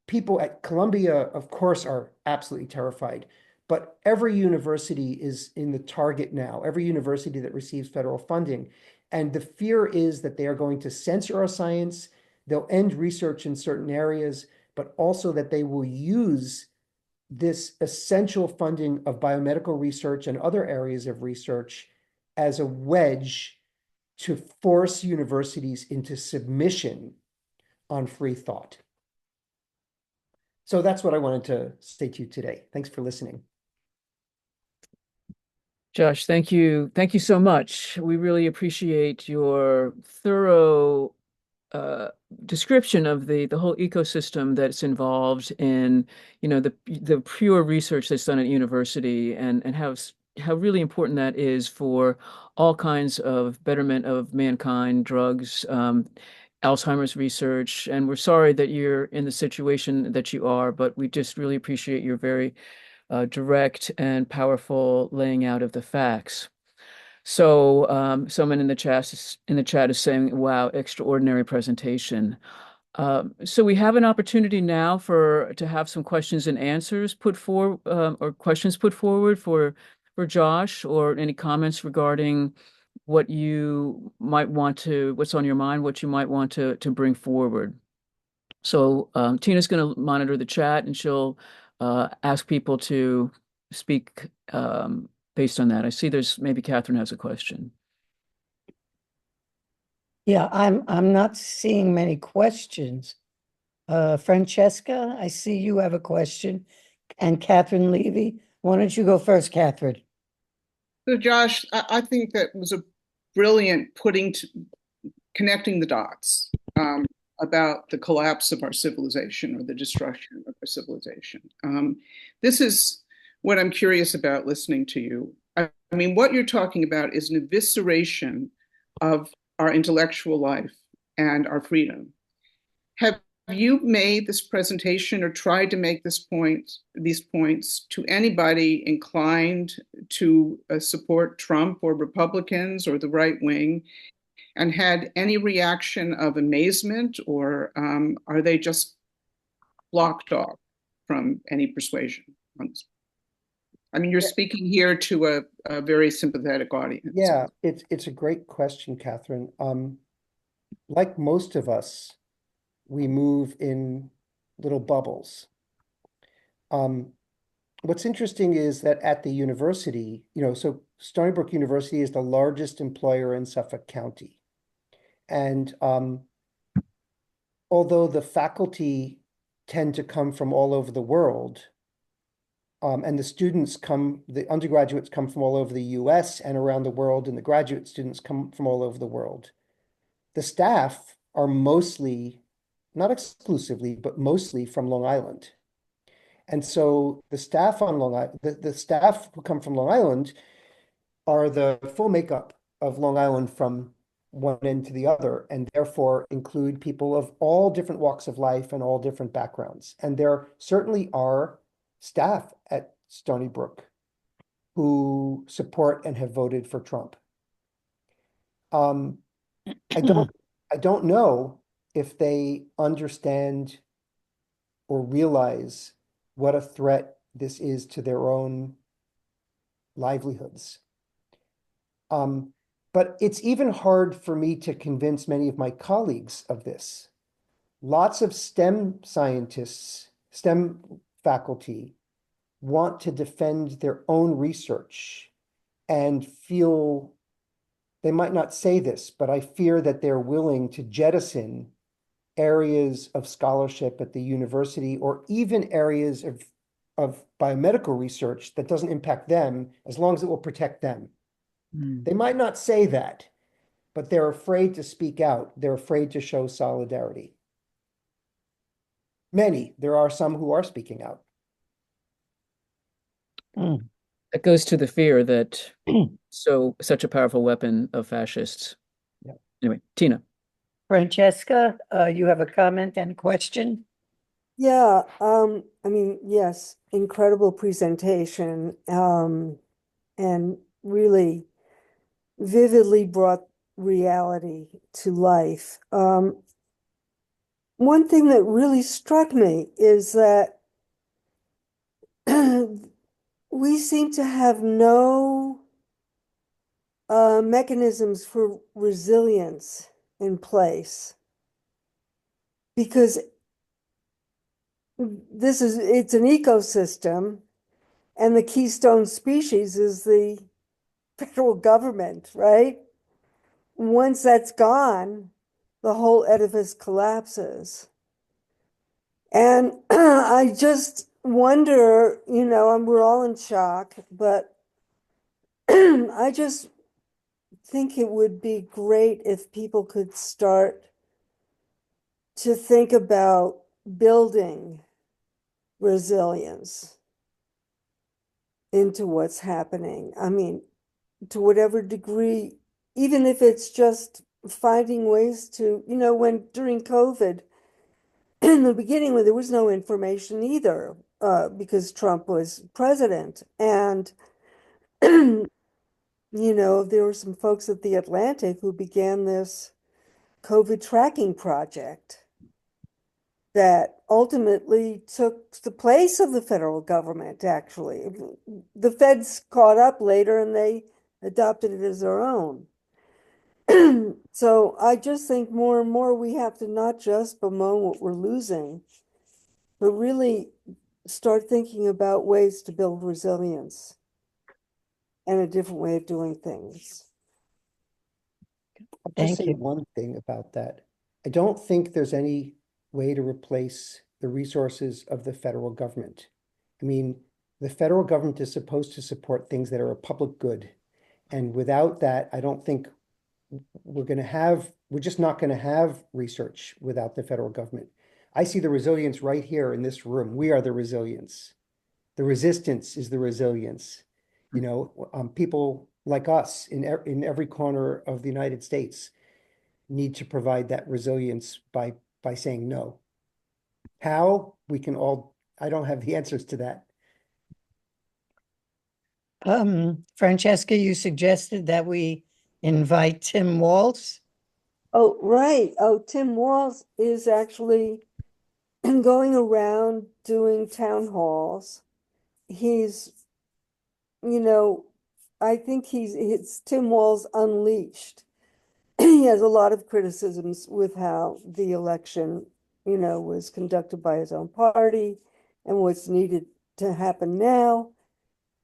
E: People at Columbia, of course, are absolutely terrified, but every university is in the target now, every university that receives federal funding. And the fear is that they are going to censor our science, they'll end research in certain areas, but also that they will use this essential funding of biomedical research and other areas of research as a wedge to force universities into submission on free thought. So that's what I wanted to say to you today. Thanks for listening.
A: Josh, thank you. Thank you so much. We really appreciate your thorough uh, description of the whole ecosystem that's involved in, the pure research that's done at university and how really important that is for all kinds of betterment of mankind, drugs, Alzheimer's research. And we're sorry that you're in the situation that you are, but we just really appreciate your very direct and powerful laying out of the facts. So someone in the chat is saying, "Wow, extraordinary presentation." So we have an opportunity now to have some questions and answers put for or questions put forward for Josh, or any comments regarding what's on your mind, what you might want to bring forward. So Tina's going to monitor the chat, and she'll ask people to speak based on that. I see maybe Catherine has a question.
F: Yeah, I'm not seeing many questions. Francesca, I see you have a question, and Catherine Levy. Why don't you go first, Catherine?
B: So Josh, I think that was a brilliant connecting the dots about the collapse of our civilization or the destruction of our civilization. This is what I'm curious about listening to you. I mean, what you're talking about is an evisceration of our intellectual life and our freedom. Have you made this presentation or tried to make these points to anybody inclined to support Trump or Republicans or the right wing, and had any reaction of amazement, or are they just blocked off from any persuasion on this? I mean, you're speaking here to a very sympathetic audience.
E: Yeah, it's a great question, Catherine. Like most of us, we move in little bubbles. What's interesting is that at the university, so Stony Brook University is the largest employer in Suffolk County. And although the faculty tend to come from all over the world, and the undergraduates come from all over the US and around the world, and the graduate students come from all over the world, the staff are mostly, not exclusively, but mostly from Long Island. And so the staff on Long Island, the staff who come from Long Island are the full makeup of Long Island from one end to the other, and therefore include people of all different walks of life and all different backgrounds. And there certainly are staff at Stony Brook who support and have voted for Trump. Um, I don't know if they understand or realize what a threat this is to their own livelihoods. But it's even hard for me to convince many of my colleagues of this. Lots of STEM scientists, STEM faculty, want to defend their own research and feel, they might not say this, but I fear that they're willing to jettison areas of scholarship at the university or even areas of biomedical research that doesn't impact them as long as it will protect them. They might not say that, but they're afraid to speak out. They're afraid to show solidarity. Many, there are some who are speaking out.
A: That goes to the fear that such a powerful weapon of fascists.
E: Yeah.
A: Anyway, Tina.
F: Francesca, you have a comment and question?
G: Yeah, I mean, yes, incredible presentation, and really vividly brought reality to life. One thing that really struck me is that we seem to have no mechanisms for resilience in place, because it's an ecosystem, and the keystone species is the federal government, right? Once that's gone, the whole edifice collapses. And I just wonder, and we're all in shock, but I just think it would be great if people could start to think about building resilience into what's happening. I mean, to whatever degree, even if it's just finding ways to, when during COVID, in the beginning, when there was no information either, because Trump was president. And, there were some folks at the Atlantic who began this COVID tracking project that ultimately took the place of the federal government, actually. The feds caught up later and they adopted it as their own. So I just think more and more we have to not just bemoan what we're losing, but really start thinking about ways to build resilience and a different way of doing things.
E: I'll just
F: Thank
E: say
F: you.
E: one thing about that. I don't think there's any way to replace the resources of the federal government. I mean, the federal government is supposed to support things that are a public good. And without that, I don't think we're just not going to have research without the federal government. I see the resilience right here in this room. We are the resilience. The resistance is the resilience. People like us in every corner of the United States need to provide that resilience by saying no. How we can all, I don't have the answers to that.
F: Francesca, you suggested that we invite Tim Walz.
G: Oh, right. Oh, Tim Walz is actually going around doing town halls. He's, I think it's Tim Walz Unleashed. He has a lot of criticisms with how the election, was conducted by his own party and what's needed to happen now.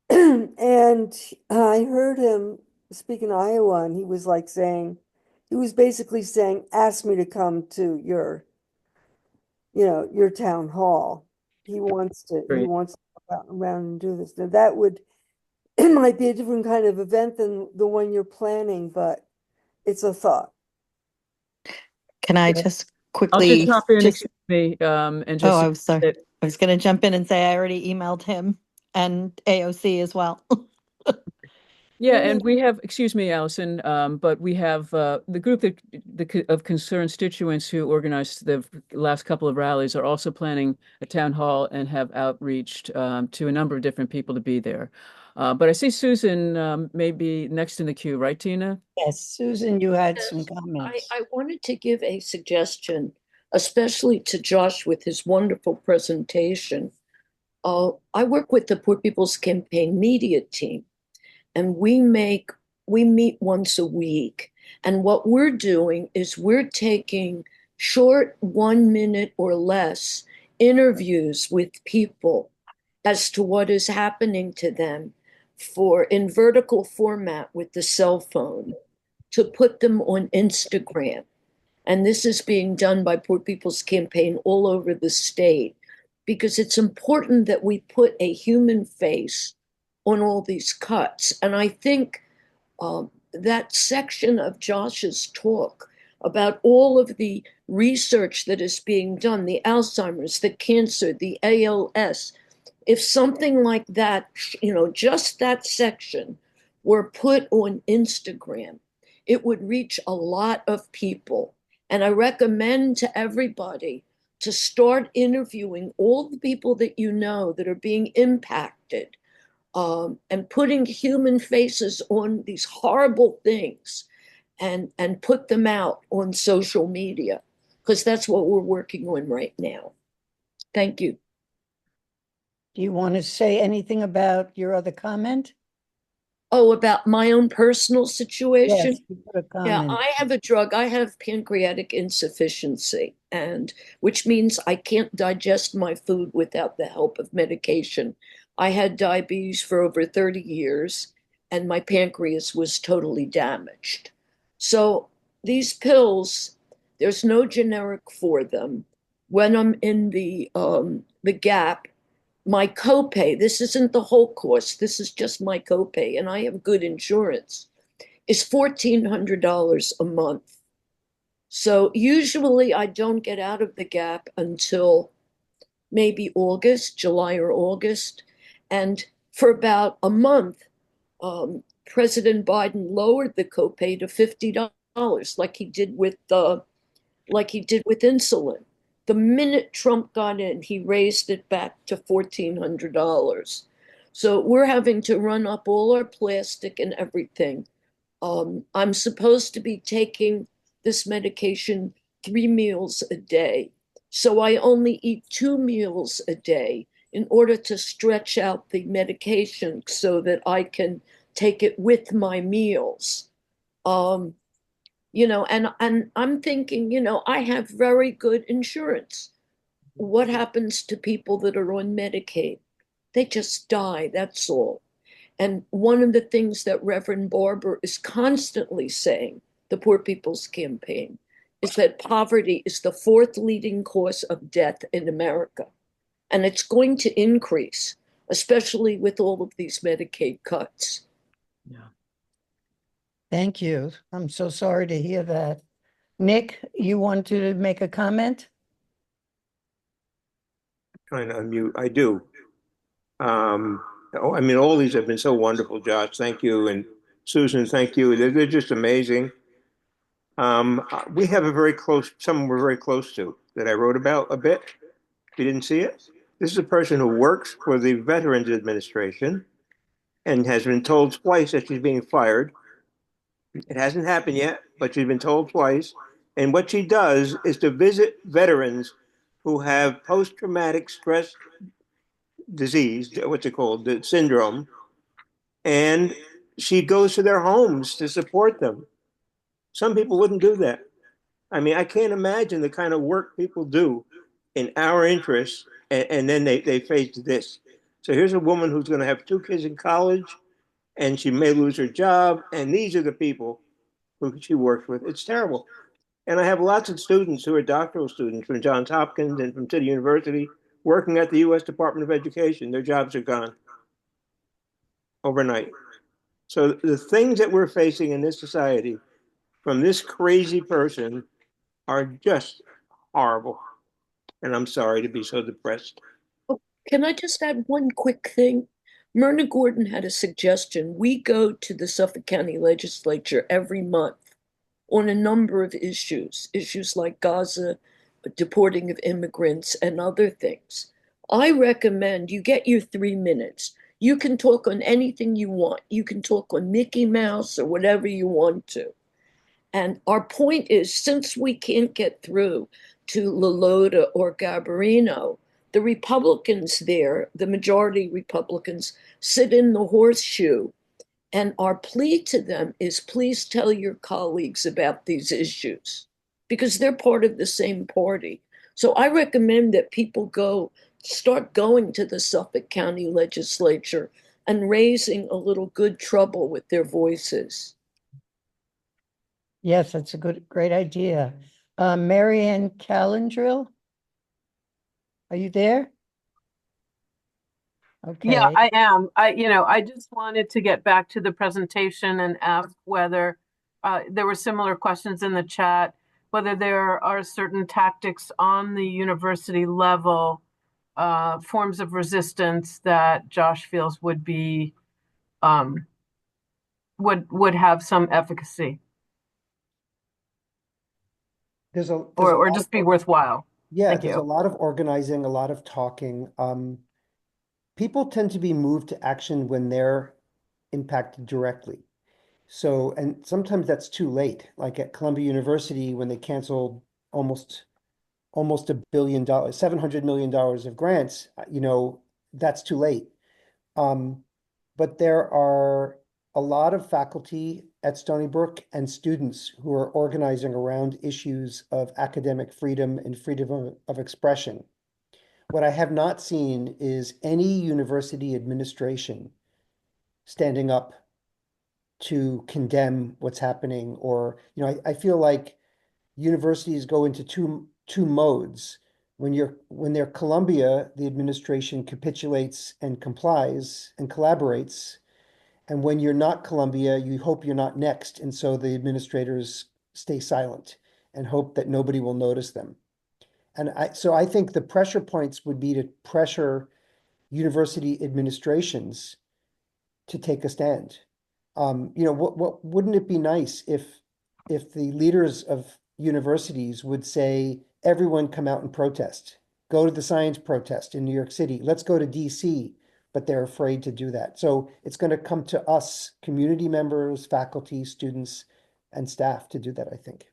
G: And I heard him speak in Iowa, and he was basically saying, ask me to come to your town hall. He wants to
A: Great.
G: go out around and do this. Now that it might be a different kind of event than the one you're planning, but it's a thought.
H: Can I
E: Yeah.
H: just
A: I'll just
H: quickly
A: hop in,
H: just,
A: excuse me, and
H: oh,
A: just say
H: I was sorry.
A: that
H: I was going to jump in and say I already emailed him and AOC as well.
A: yeah, and we have, excuse me, Allison, but we have the group of concerned constituents who organized the last couple of rallies are also planning a town hall and have outreached to a number of different people to be there. But I see Susan maybe next in the queue, right, Tina?
F: Yes, Susan, you had some
I: Yes,
F: comments.
I: I wanted to give a suggestion, especially to Josh with his wonderful presentation. I work with the Poor People's Campaign media team, and we meet once a week. And what we're doing is we're taking short 1 minute or less interviews with people as to what is happening to them for in vertical format with the cell phone to put them on Instagram. And this is being done by Poor People's Campaign all over the state because it's important that we put a human face on all these cuts. And I think that section of Josh's talk about all of the research that is being done, the Alzheimer's, the cancer, the ALS, if something like that, just that section were put on Instagram, it would reach a lot of people. And I recommend to everybody to start interviewing all the people that you know that are being impacted, and putting human faces on these horrible things and put them out on social media, because that's what we're working on right now. Thank you.
F: Do you want to say anything about your other comment?
I: Oh, about my own personal situation.
F: Yes, you put a
I: Yeah,
F: comment.
I: I have a drug. I have pancreatic insufficiency, and which means I can't digest my food without the help of medication. I had diabetes for over 30 years, and my pancreas was totally damaged. So these pills, there's no generic for them. When I'm in the gap, my copay, this isn't the whole course, this is just my copay, and I have good insurance, is $1,400 a month. So usually I don't get out of the gap until maybe August, July or August. And for about a month, President Biden lowered the copay to $50, like he did with insulin. The minute Trump got in, he raised it back to $1,400. So we're having to run up all our plastic and everything. I'm supposed to be taking this medication 3 meals a day. So I only eat 2 meals a day in order to stretch out the medication so that I can take it with my meals. Um, and I'm thinking, I have very good insurance. What happens to people that are on Medicaid? They just die, that's all. And one of the things that Reverend Barber is constantly saying, the Poor People's Campaign, is that poverty is the fourth leading cause of death in America. And it's going to increase, especially with all of these Medicaid cuts.
A: Yeah.
F: Thank you. I'm so sorry to hear that. Nick, you want to make a comment?
J: Trying to unmute. I do. I mean, all these have been so wonderful, Josh. Thank you. And Susan, thank you. They're just amazing. We have a very close, someone we're very close to that I wrote about a bit. You didn't see it? This is a person who works for the Veterans Administration and has been told twice that she's being fired. It hasn't happened yet, but she's been told twice. And what she does is to visit veterans who have post-traumatic stress disease, what's it called, the syndrome, and she goes to their homes to support them. Some people wouldn't do that. I mean, I can't imagine the kind of work people do in our interests, and then they face this. So here's a woman who's going to have 2 kids in college, and she may lose her job, and these are the people who she works with. It's terrible. And I have lots of students who are doctoral students from Johns Hopkins and from City University working at the U.S. Department of Education. Their jobs are gone overnight. So the things that we're facing in this society from this crazy person are just horrible. And I'm sorry to be so depressed.
I: Oh, can I just add one quick thing? Myrna Gordon had a suggestion. We go to the Suffolk County Legislature every month on a number of issues, issues like Gaza, deporting of immigrants, and other things. I recommend you get your 3 minutes. You can talk on anything you want. You can talk on Mickey Mouse or whatever you want to. And our point is, since we can't get through to Laloda or Garbarino, the Republicans there, the majority Republicans, sit in the horseshoe. And our plea to them is please tell your colleagues about these issues because they're part of the same party. So I recommend that people start going to the Suffolk County Legislature and raising a little good trouble with their voices.
F: Yes, that's a great idea. Marianne Calendrill, are you there?
K: Yeah,
F: Okay.
K: I am. I just wanted to get back to the presentation and ask whether there were similar questions in the chat, whether there are certain tactics on the university level, forms of resistance that Josh feels would be would have some efficacy
E: There's a
K: or
E: lot
K: just be
E: of,
K: worthwhile.
E: yeah,
K: Thank
E: there's a
K: you.
E: lot of organizing, a lot of talking. People tend to be moved to action when they're impacted directly. So, and sometimes that's too late. Like at Columbia University, when they canceled almost $1 billion, $700 million of grants, that's too late. But there are a lot of faculty at Stony Brook and students who are organizing around issues of academic freedom and freedom of expression. What I have not seen is any university administration standing up to condemn what's happening, or I feel like universities go into two modes. When they're Columbia, the administration capitulates and complies and collaborates. And when you're not Columbia, you hope you're not next. And so the administrators stay silent and hope that nobody will notice them. So I think the pressure points would be to pressure university administrations to take a stand. What wouldn't it be nice if the leaders of universities would say, everyone come out and protest, go to the science protest in New York City, let's go to DC, but they're afraid to do that. So it's going to come to us, community members, faculty, students, and staff to do that, I think.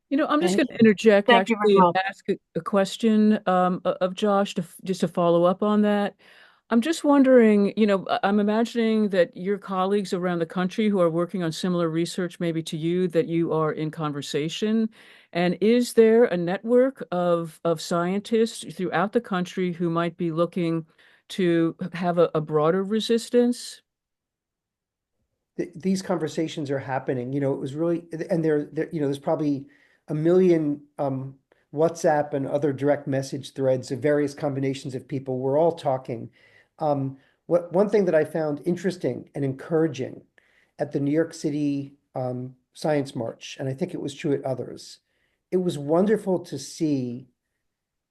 A: I'm just
F: Any,
A: going to interject
K: Thank you very
A: actually and
K: much.
A: ask a question of Josh just to follow up on that. I'm just wondering, I'm imagining that your colleagues around the country who are working on similar research, maybe to you, that you are in conversation. And is there a network of scientists throughout the country who might be looking to have a broader resistance?
E: These conversations are happening. It was really, and there's probably a million WhatsApp and other direct message threads of various combinations of people. We're all talking. One thing that I found interesting and encouraging at the New York City Science March, and I think it was true at others, it was wonderful to see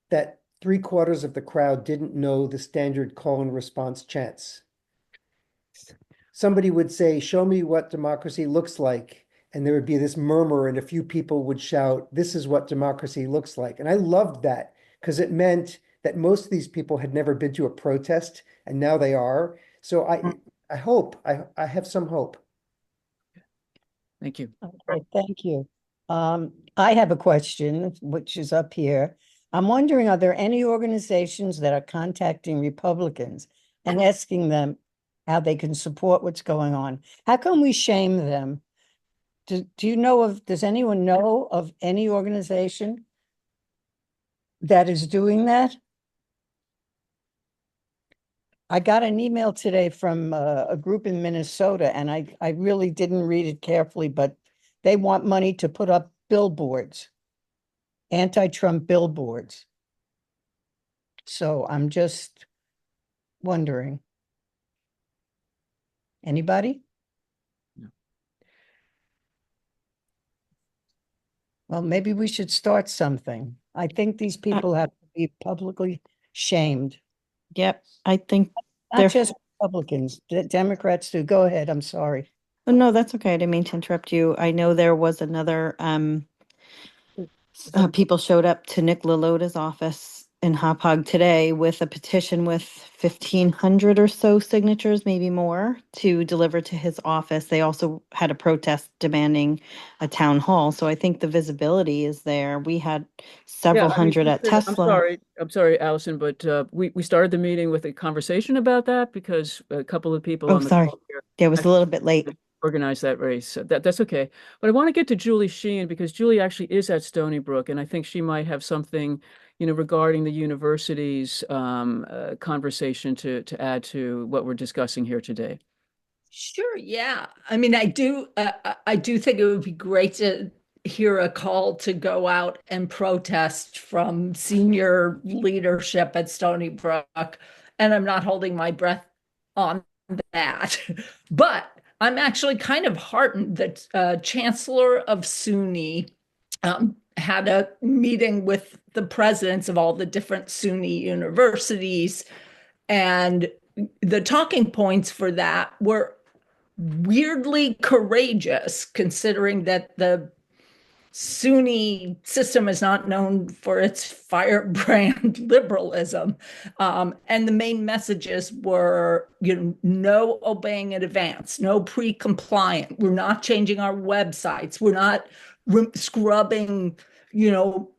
E: that 3/4 of the crowd didn't know the standard call and response chants. Somebody would say, show me what democracy looks like. And there would be this murmur, and a few people would shout, this is what democracy looks like. And I loved that because it meant that most of these people had never been to a protest, and now they are. So I have some hope.
A: Thank you.
F: okay, thank you. I have a question, which is up here. I'm wondering, are there any organizations that are contacting Republicans and asking them how they can support what's going on? How can we shame them? Does anyone know of any organization that is doing that? I got an email today from a group in Minnesota, and I really didn't read it carefully, but they want money to put up billboards, anti-Trump billboards. So I'm just wondering. Anybody? Well, maybe we should start something. I think these
H: Uh,
F: people have to be publicly shamed,
H: Yep, I think
F: not
H: they're,
F: just Republicans, the Democrats too. Go ahead, I'm sorry.
H: oh, no, that's okay. I didn't mean to interrupt you. I know there was another, people showed up to Nick LaLota's office in Hauppauge today with a petition with 1,500 or so signatures, maybe more, to deliver to his office. They also had a protest demanding a town hall. So I think the visibility is there. We had
A: Yeah,
H: several
A: I mean,
H: hundred at Tesla.
A: I'm sorry, Allison, but we started the meeting with a conversation about that because a couple of people
H: Oh,
A: on the
H: sorry.
A: call here
H: Yeah, it was a
A: actually
H: little bit late.
A: organized that race. So that's okay. But I want to get to Julie Sheehan because Julie actually is at Stony Brook, and I think she might have something, regarding the university's conversation to add to what we're discussing here today.
L: Sure, yeah. I mean, I do think it would be great to hear a call to go out and protest from senior leadership at Stony Brook, and I'm not holding my breath on that. But I'm actually kind of heartened that Chancellor of SUNY had a meeting with the presidents of all the different SUNY universities, and the talking points for that were weirdly courageous, considering that the SUNY system is not known for its firebrand liberalism. And the main messages were, no obeying in advance, no pre-compliant. We're not changing our websites. We're not scrubbing,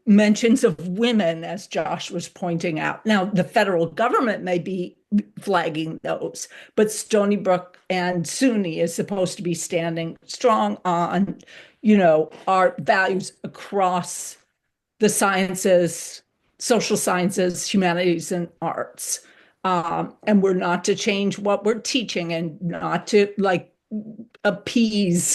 L: mentions of women, as Josh was pointing out. Now, the federal government may be flagging those, but Stony Brook and SUNY is supposed to be standing strong on our values across the sciences, social sciences, humanities, and arts. And we're not to change what we're teaching and not to appease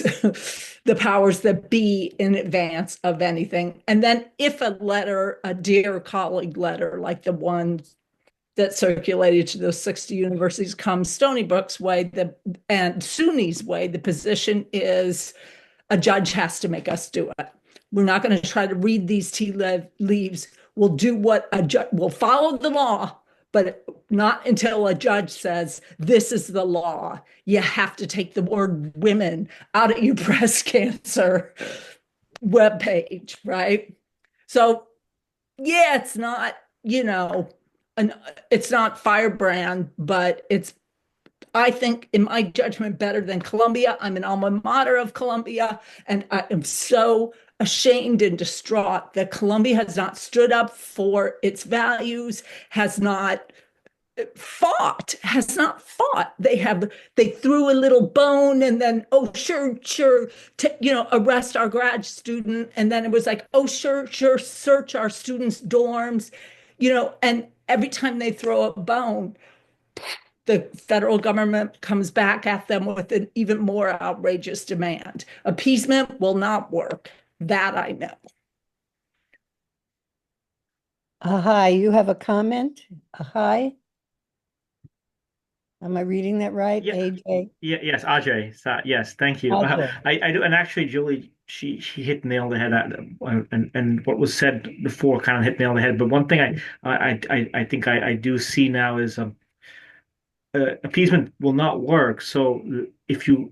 L: the powers that be in advance of anything. And then if a dear colleague letter, like the one that circulated to those 60 universities comes Stony Brook's way, and SUNY's way, the position is a judge has to make us do it. We're not going to try to read these tea leaves. We'll do what a judge, we'll follow the law, but not until a judge says, this is the law. You have to take the word women out of your breast cancer webpage, right? So, yeah, it's not, it's not firebrand, but it's, I think, in my judgment, better than Columbia. I'm an alma mater of Columbia, and I am so ashamed and distraught that Columbia has not stood up for its values, has not fought. They threw a little bone and then, oh, sure, arrest our grad student. And then it was like, oh, sure, search our students' dorms, and every time they throw a bone, the federal government comes back at them with an even more outrageous demand. Appeasement will not work. That I know.
F: Hi, you have a comment? Hi? Am I reading that right?
M: Yeah,
F: AJ?
M: yes, Ajay. Yes, thank you.
F: Ajay.
M: I do, and actually, Julie, she hit the nail on the head, and what was said before kind of hit the nail on the head. But one thing I think I do see now is appeasement will not work. So if you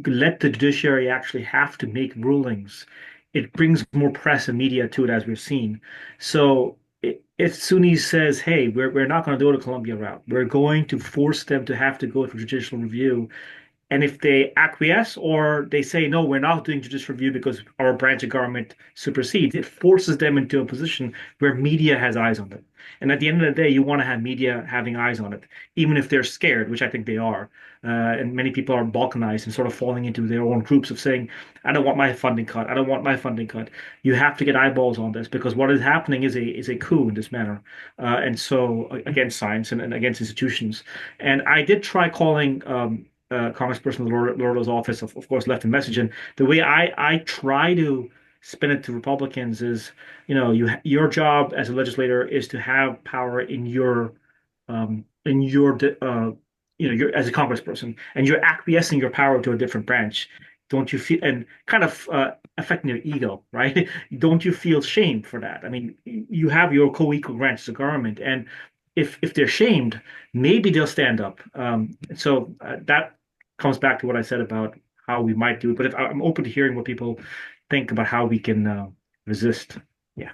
M: let the judiciary actually have to make rulings, it brings more press and media to it, as we've seen. So if SUNY says, "Hey, we're not going to go the Columbia route. We're going to force them to have to go through judicial review," and if they acquiesce or they say, no, we're not doing judicial review because our branch of government supersedes, it forces them into a position where media has eyes on them. And at the end of the day, you want to have media having eyes on it, even if they're scared, which I think they are. And many people are balkanized and sort of falling into their own groups of saying, I don't want my funding cut. I don't want my funding cut. You have to get eyeballs on this because what is happening is a coup in this manner. And so against science and against institutions. And I did try calling Congressperson Lordo's office, of course, left a message. And the way I try to spin it to Republicans is, your job as a legislator is to have power in your you're as a congressperson, and you're acquiescing your power to a different branch. don't you feel, and kind of affecting your ego, right? Don't you feel shame for that? I mean, you have your co-equal branches of government, and if they're shamed, maybe they'll stand up. That comes back to what I said about how we might do it. But if I'm open to hearing what people think about how we can resist. Yeah.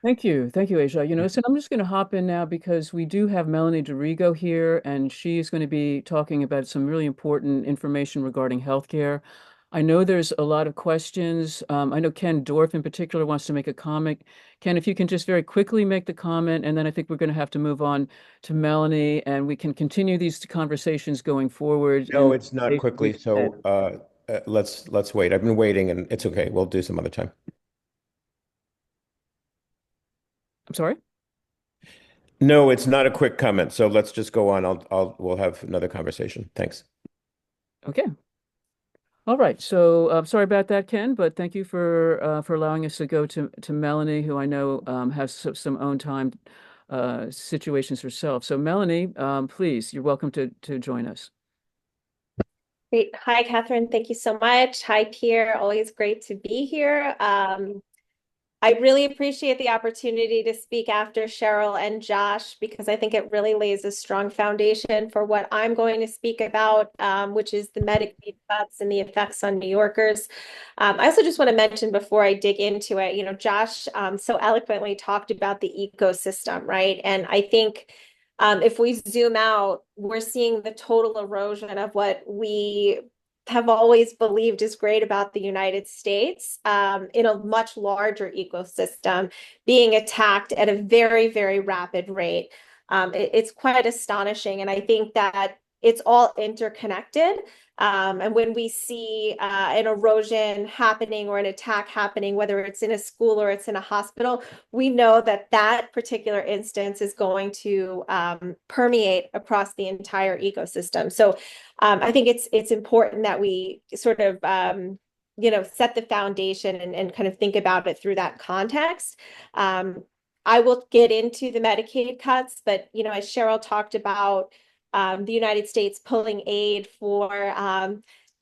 A: Thank you, Asia. So I'm just going to hop in now because we do have Melanie DeRigo here, and she's going to be talking about some really important information regarding healthcare. I know there's a lot of questions. I know Ken Dorff in particular wants to make a comment. Ken, if you can just very quickly make the comment, and then I think we're going to have to move on to Melanie, and we can continue these conversations going forward.
J: No, it's not quickly. So let's wait. I've been waiting, and it's okay. We'll do some other time.
A: I'm sorry?
J: No, it's not a quick comment. So let's just go on. We'll have another conversation. Thanks.
A: Okay. All right. So sorry about that, Ken, but thank you for allowing us to go to Melanie, who I know has some own time situations herself. So Melanie, please, you're welcome to join us.
N: Great. Hi, Catherine. Thank you so much. Hi, Pierre. Always great to be here. I really appreciate the opportunity to speak after Cheryl and Josh because I think it really lays a strong foundation for what I'm going to speak about, which is the Medicaid cuts and the effects on New Yorkers. I also just want to mention before I dig into it, Josh so eloquently talked about the ecosystem, right? And I think if we zoom out, we're seeing the total erosion of what we have always believed is great about the United States in a much larger ecosystem being attacked at a very, very rapid rate. It's quite astonishing. And I think that it's all interconnected. And when we see an erosion happening or an attack happening, whether it's in a school or it's in a hospital, we know that that particular instance is going to permeate across the entire ecosystem. So I think it's important that we sort of set the foundation and kind of think about it through that context. I will get into the Medicaid cuts, but as Cheryl talked about, the United States pulling aid for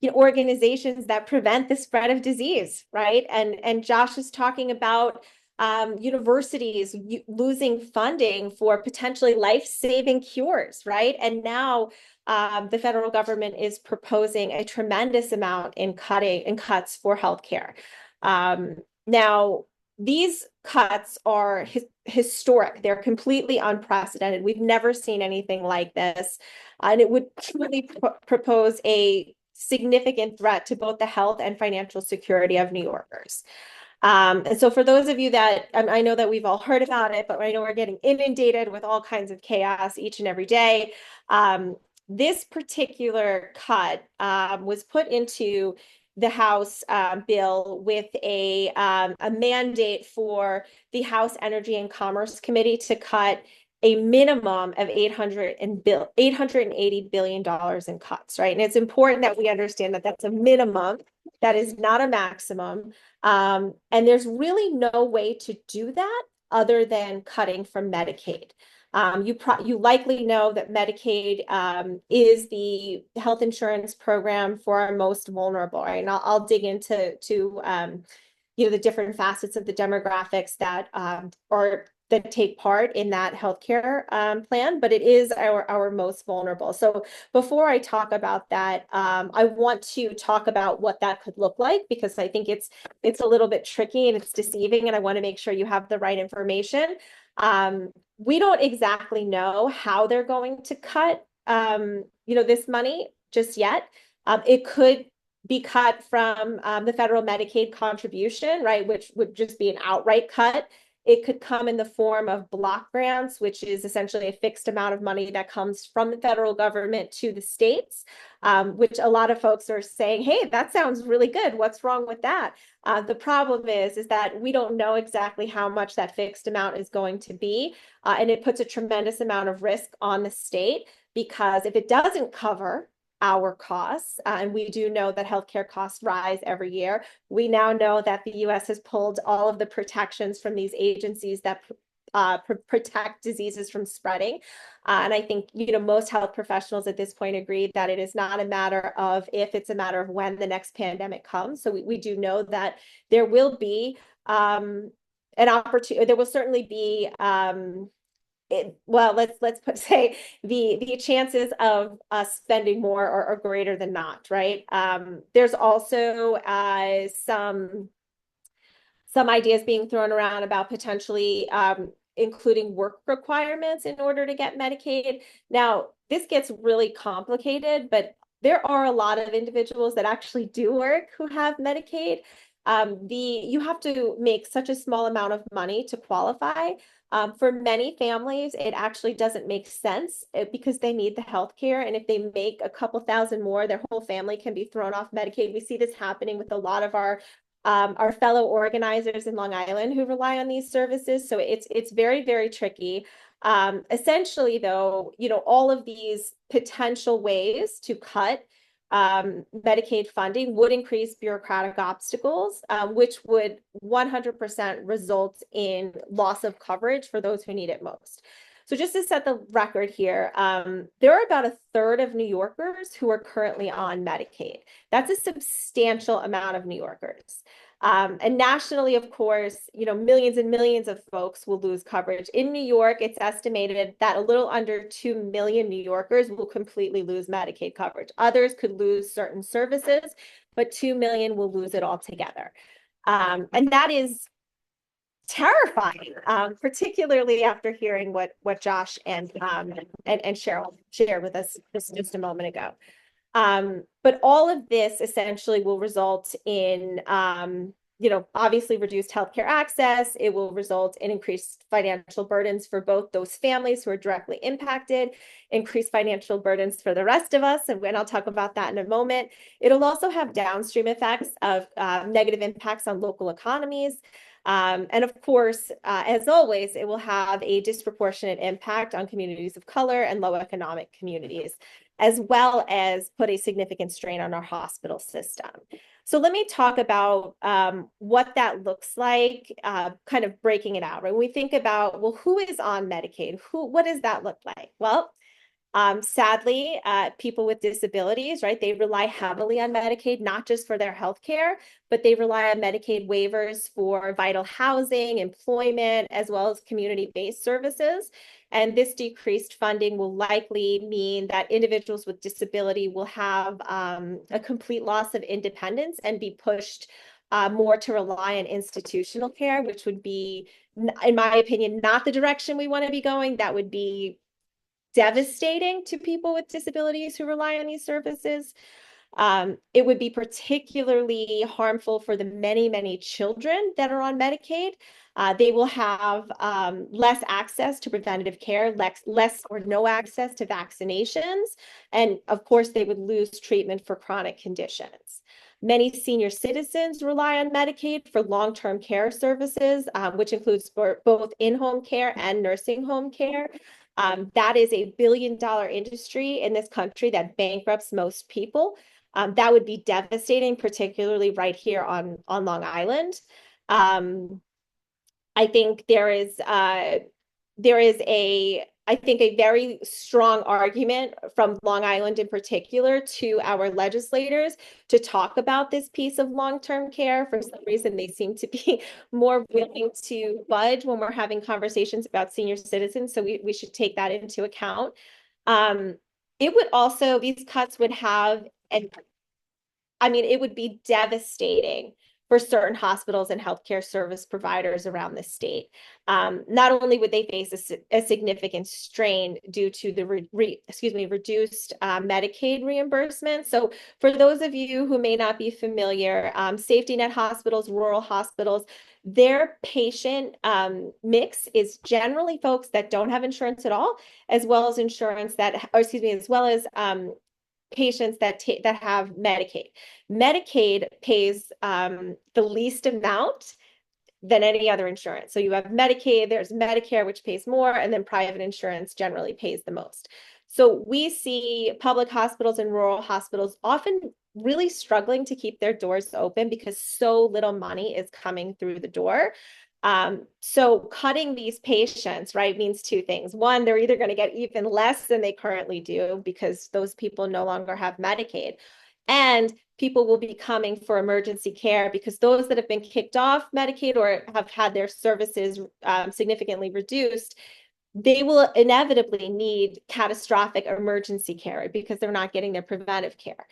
N: organizations that prevent the spread of disease, right? And Josh is talking about universities losing funding for potentially life-saving cures, right? And now the federal government is proposing a tremendous amount in cuts for healthcare. Now, these cuts are historic. They're completely unprecedented. We've never seen anything like this. And it would truly propose a significant threat to both the health and financial security of New Yorkers. And so for those of you that, I know that we've all heard about it, but I know we're getting inundated with all kinds of chaos each and every day. This particular cut was put into the House bill with a mandate for the House Energy and Commerce Committee to cut a minimum of $880 billion in cuts, right? And it's important that we understand that that's a minimum, that is not a maximum. And there's really no way to do that other than cutting from Medicaid. You likely know that Medicaid is the health insurance program for our most vulnerable, right? And I'll dig into the different facets of the demographics that take part in that healthcare plan, but it is our most vulnerable. So before I talk about that, I want to talk about what that could look like because I think it's a little bit tricky and it's deceiving, and I want to make sure you have the right information. We don't exactly know how they're going to cut, this money just yet. It could be cut from the federal Medicaid contribution, right, which would just be an outright cut. It could come in the form of block grants, which is essentially a fixed amount of money that comes from the federal government to the states, which a lot of folks are saying, hey, that sounds really good. What's wrong with that? The problem is that we don't know exactly how much that fixed amount is going to be. And it puts a tremendous amount of risk on the state because if it doesn't cover our costs, and we do know that healthcare costs rise every year. We now know that the U.S. has pulled all of the protections from these agencies that protect diseases from spreading. And I think, most health professionals at this point agree that it is not a matter of if, it's a matter of when the next pandemic comes. So we do know that there will be an opportunity, there will certainly be say the chances of us spending more are greater than not, right? There's also some ideas being thrown around about potentially including work requirements in order to get Medicaid. Now, this gets really complicated, but there are a lot of individuals that actually do work who have Medicaid. You have to make such a small amount of money to qualify. For many families, it actually doesn't make sense because they need the health care. And if they make a couple thousand more, their whole family can be thrown off Medicaid. We see this happening with a lot of our fellow organizers in Long Island who rely on these services. So it's very, very tricky. Essentially, though, all of these potential ways to cut Medicaid funding would increase bureaucratic obstacles, which would 100% result in loss of coverage for those who need it most. So just to set the record here, there are about a third of New Yorkers who are currently on Medicaid. That's a substantial amount of New Yorkers. And nationally, of course, millions and millions of folks will lose coverage. In New York, it's estimated that a little under 2 million New Yorkers will completely lose Medicaid coverage. Others could lose certain services, but 2 million will lose it altogether. And that is terrifying, particularly after hearing what Josh and Cheryl shared with us just a moment ago. But all of this essentially will result in, obviously reduced healthcare access. It will result in increased financial burdens for both those families who are directly impacted, increased financial burdens for the rest of us. And I'll talk about that in a moment. It'll also have downstream effects of negative impacts on local economies. And of course, as always, it will have a disproportionate impact on communities of color and low economic communities, as well as put a significant strain on our hospital system. So let me talk about what that looks like, kind of breaking it out. Right? When we think about, well, who is on Medicaid? What does that look like? Well, sadly, people with disabilities, right, they rely heavily on Medicaid, not just for their health care, but they rely on Medicaid waivers for vital housing, employment, as well as community-based services. And this decreased funding will likely mean that individuals with disability will have a complete loss of independence and be pushed more to rely on institutional care, which would be, in my opinion, not the direction we want to be going. That would be devastating to people with disabilities who rely on these services. It would be particularly harmful for the many, many children that are on Medicaid. They will have less access to preventative care, less or no access to vaccinations. And of course, they would lose treatment for chronic conditions. Many senior citizens rely on Medicaid for long-term care services, which includes both in-home care and nursing home care. That is a billion-dollar industry in this country that bankrupts most people. That would be devastating, particularly right here on Long Island. I think there is a very strong argument from Long Island in particular to our legislators to talk about this piece of long-term care. For some reason, they seem to be more willing to budge when we're having conversations about senior citizens. So we should take that into account. It would also, these cuts would have, it would be devastating for certain hospitals and healthcare service providers around the state. Not only would they face a significant strain due to the reduced Medicaid reimbursement. So for those of you who may not be familiar, safety net hospitals, rural hospitals, their patient mix is generally folks that don't have insurance at all, as well as patients that have Medicaid. Medicaid pays the least amount than any other insurance. So you have Medicaid, there's Medicare, which pays more, and then private insurance generally pays the most. So we see public hospitals and rural hospitals often really struggling to keep their doors open because so little money is coming through the door. So cutting these patients, right, means two things. One, they're either going to get even less than they currently do because those people no longer have Medicaid. And people will be coming for emergency care because those that have been kicked off Medicaid or have had their services significantly reduced, they will inevitably need catastrophic emergency care because they're not getting their preventive care.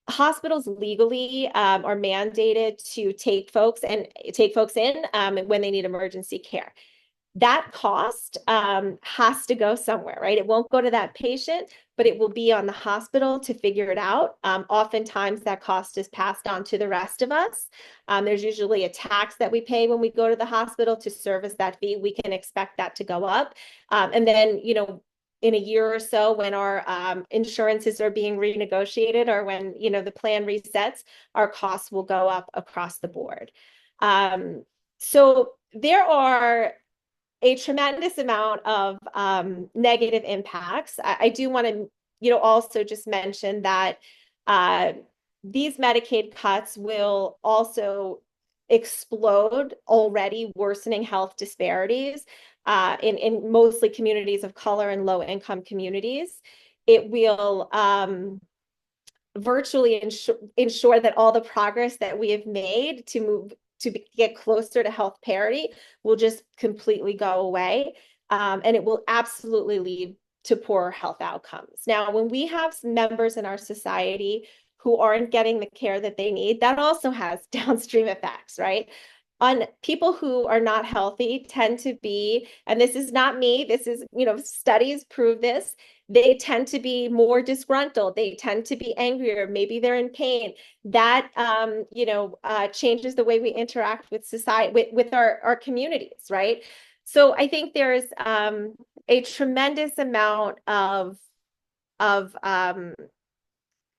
N: Hospitals legally are mandated to take folks in when they need emergency care. That cost has to go somewhere, right? It won't go to that patient, but it will be on the hospital to figure it out. Oftentimes that cost is passed on to the rest of us. There's usually a tax that we pay when we go to the hospital to service that fee. We can expect that to go up. And then, in a year or so when our insurances are being renegotiated or when, the plan resets, our costs will go up across the board. So there are a tremendous amount of negative impacts. I do want to, also just mention that these Medicaid cuts will also explode already worsening health disparities in mostly communities of color and low income communities. It will virtually ensure that all the progress that we have made to move to get closer to health parity will just completely go away. And it will absolutely lead to poorer health outcomes. Now, when we have members in our society who aren't getting the care that they need, that also has downstream effects, right? On people who are not healthy tend to be, and this is not me, this is, studies prove this, they tend to be more disgruntled. They tend to be angrier. Maybe they're in pain. That, changes the way we interact with society, with our communities, right? So I think there's a tremendous amount of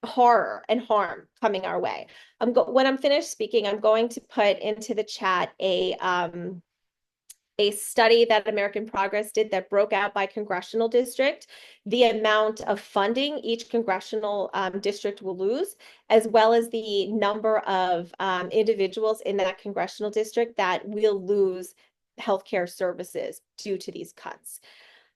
N: horror and harm coming our way. When I'm finished speaking, I'm going to put into the chat a study that American Progress did that broke out by congressional district, the amount of funding each congressional district will lose, as well as the number of individuals in that congressional district that will lose healthcare services due to these cuts.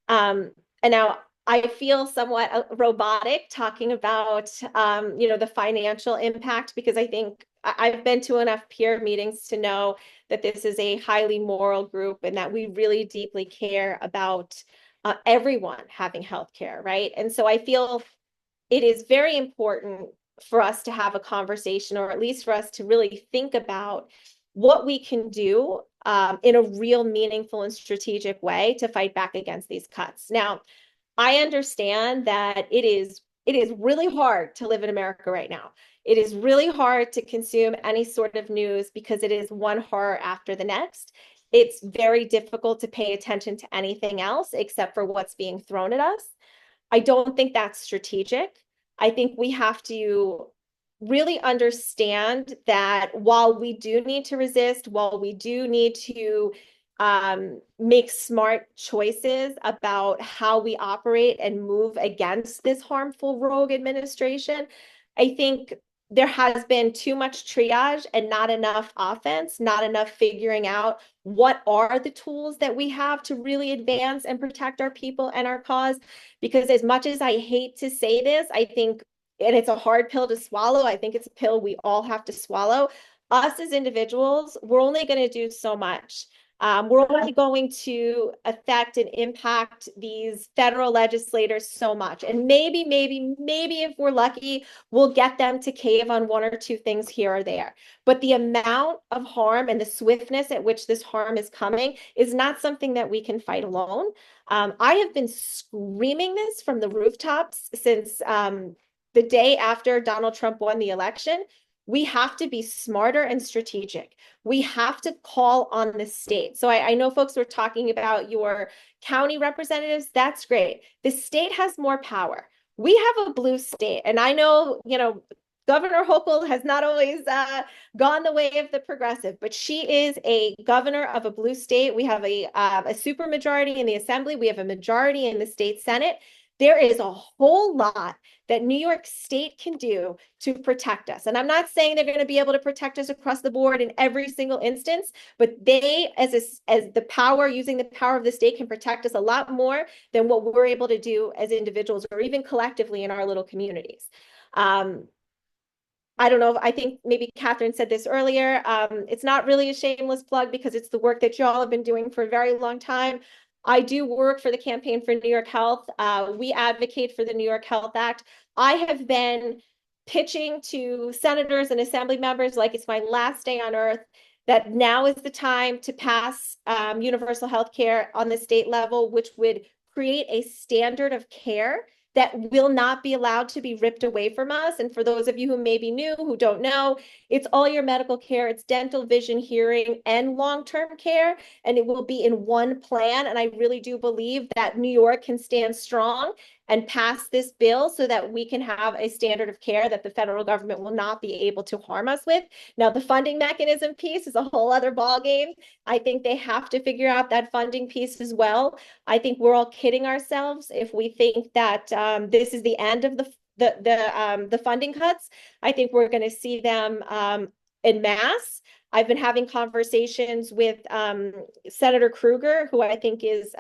N: And now I feel somewhat robotic talking about, the financial impact because I think I've been to enough peer meetings to know that this is a highly moral group and that we really deeply care about everyone having healthcare, right? And so I feel it is very important for us to have a conversation, or at least for us to really think about what we can do in a real meaningful and strategic way to fight back against these cuts. Now, I understand that it is really hard to live in America right now. It is really hard to consume any sort of news because it is one horror after the next. It's very difficult to pay attention to anything else except for what's being thrown at us. I don't think that's strategic. I think we have to really understand that while we do need to resist, while we do need to make smart choices about how we operate and move against this harmful rogue administration, I think there has been too much triage and not enough offense, not enough figuring out what are the tools that we have to really advance and protect our people and our cause. Because as much as I hate to say this, I think, and it's a hard pill to swallow, I think it's a pill we all have to swallow. Us as individuals, we're only going to do so much. We're only going to affect and impact these federal legislators so much. And maybe if we're lucky, we'll get them to cave on one or two things here or there. But the amount of harm and the swiftness at which this harm is coming is not something that we can fight alone. I have been screaming this from the rooftops since the day after Donald Trump won the election. We have to be smarter and strategic. We have to call on the state. So I know folks were talking about your county representatives. That's great. The state has more power. We have a blue state. And I know, Governor Hochul has not always gone the way of the progressive, but she is a governor of a blue state. We have a supermajority in the assembly. We have a majority in the state senate. There is a whole lot that New York State can do to protect us. And I'm not saying they're going to be able to protect us across the board in every single instance, but they, as the power, using the power of the state, can protect us a lot more than what we're able to do as individuals or even collectively in our little communities. I don't know, I think maybe Catherine said this earlier. It's not really a shameless plug because it's the work that y'all have been doing for a very long time. I do work for the Campaign for New York Health. We advocate for the New York Health Act. I have been pitching to senators and assembly members like it's my last day on earth that now is the time to pass universal health care on the state level, which would create a standard of care that will not be allowed to be ripped away from us. And for those of you who may be new, who don't know, it's all your medical care, it's dental, vision, hearing, and long-term care, and it will be in one plan. And I really do believe that New York can stand strong and pass this bill so that we can have a standard of care that the federal government will not be able to harm us with. Now, the funding mechanism piece is a whole other ballgame. I think they have to figure out that funding piece as well. I think we're all kidding ourselves if we think that this is the end of the funding cuts. I think we're going to see them en masse. I've been having conversations with Senator Kruger, who I think is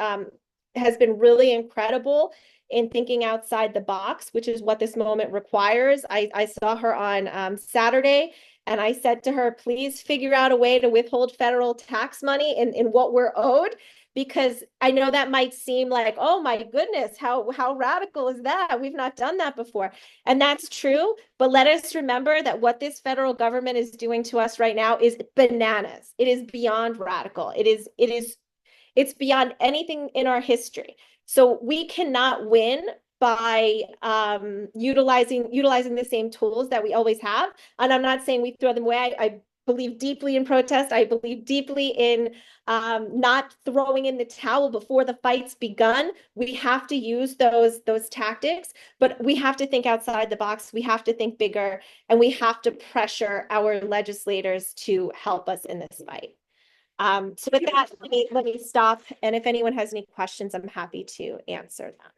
N: has been really incredible in thinking outside the box, which is what this moment requires. I saw her on Saturday, and I said to her, please figure out a way to withhold federal tax money in what we're owed, because I know that might seem like, oh my goodness, how radical is that? We've not done that before. And that's true. But let us remember that what this federal government is doing to us right now is bananas. It is beyond radical. It's beyond anything in our history. So we cannot win by utilizing the same tools that we always have. And I'm not saying we throw them away. I believe deeply in protest. I believe deeply in not throwing in the towel before the fight's begun. We have to use those tactics, but we have to think outside the box. We have to think bigger, and we have to pressure our legislators to help us in this fight. So with that, let me stop. And if anyone has any questions, I'm happy to answer them.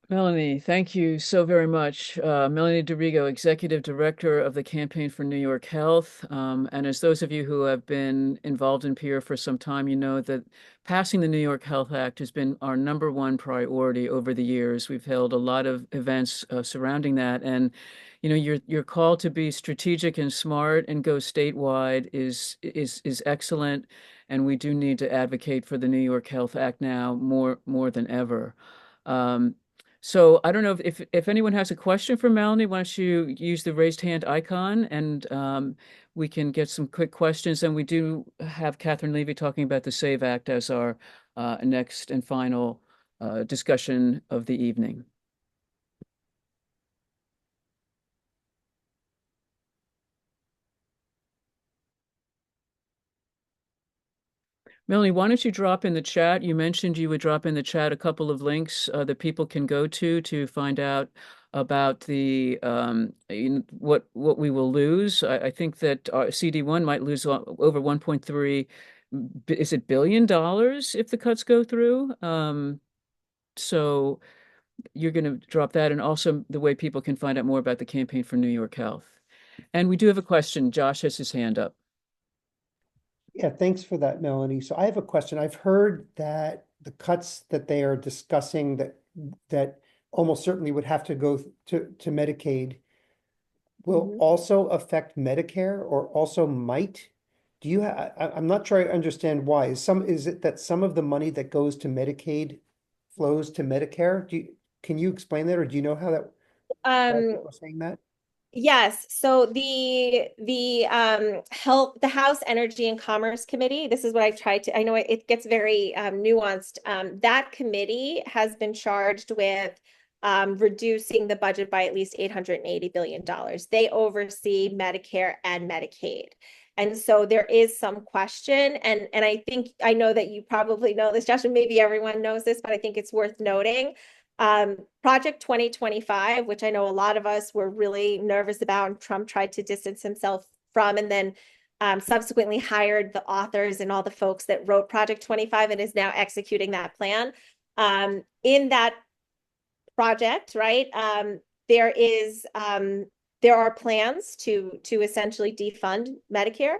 A: Melanie, thank you so very much. Melanie DeRigo, Executive Director of the Campaign for New York Health. And as those of you who have been involved in peer for some time, you know that passing the New York Health Act has been our #1 priority over the years. We've held a lot of events surrounding that. And, you know, your call to be strategic and smart and go statewide is excellent. And we do need to advocate for the New York Health Act now more than ever. So I don't know if anyone has a question for Melanie, why don't you use the raised hand icon, and we can get some quick questions. And we do have Catherine Levy talking about the SAVE Act as our next and final discussion of the evening. Melanie, why don't you drop in the chat? You mentioned you would drop in the chat a couple of links that people can go to find out about the what we will lose. I think that CD1 might lose over 1.3, is it billion dollars if the cuts go through? So you're going to drop that, and also the way people can find out more about the Campaign for New York Health. And we do have a question. Josh has his hand up.
E: Yeah, thanks for that, Melanie. So I have a question. I've heard that the cuts that they are discussing that almost certainly would have to go to Medicaid will also affect Medicare, or also might. Do you I'm not sure I understand why. Is it that some of the money that goes to Medicaid flows to Medicare? Can you explain that, or do you know how that people are saying that?
N: Yes. So the House Energy and Commerce Committee, this is what I've tried to, I know it gets very nuanced. That committee has been charged with reducing the budget by at least $880 billion. They oversee Medicare and Medicaid. And so there is some question, and I know that you probably know this, Josh, and maybe everyone knows this, but I think it's worth noting. Project 2025, which I know a lot of us were really nervous about, and Trump tried to distance himself from, and then subsequently hired the authors and all the folks that wrote Project 25 and is now executing that plan. In that project, right, there is there are plans to essentially defund Medicare.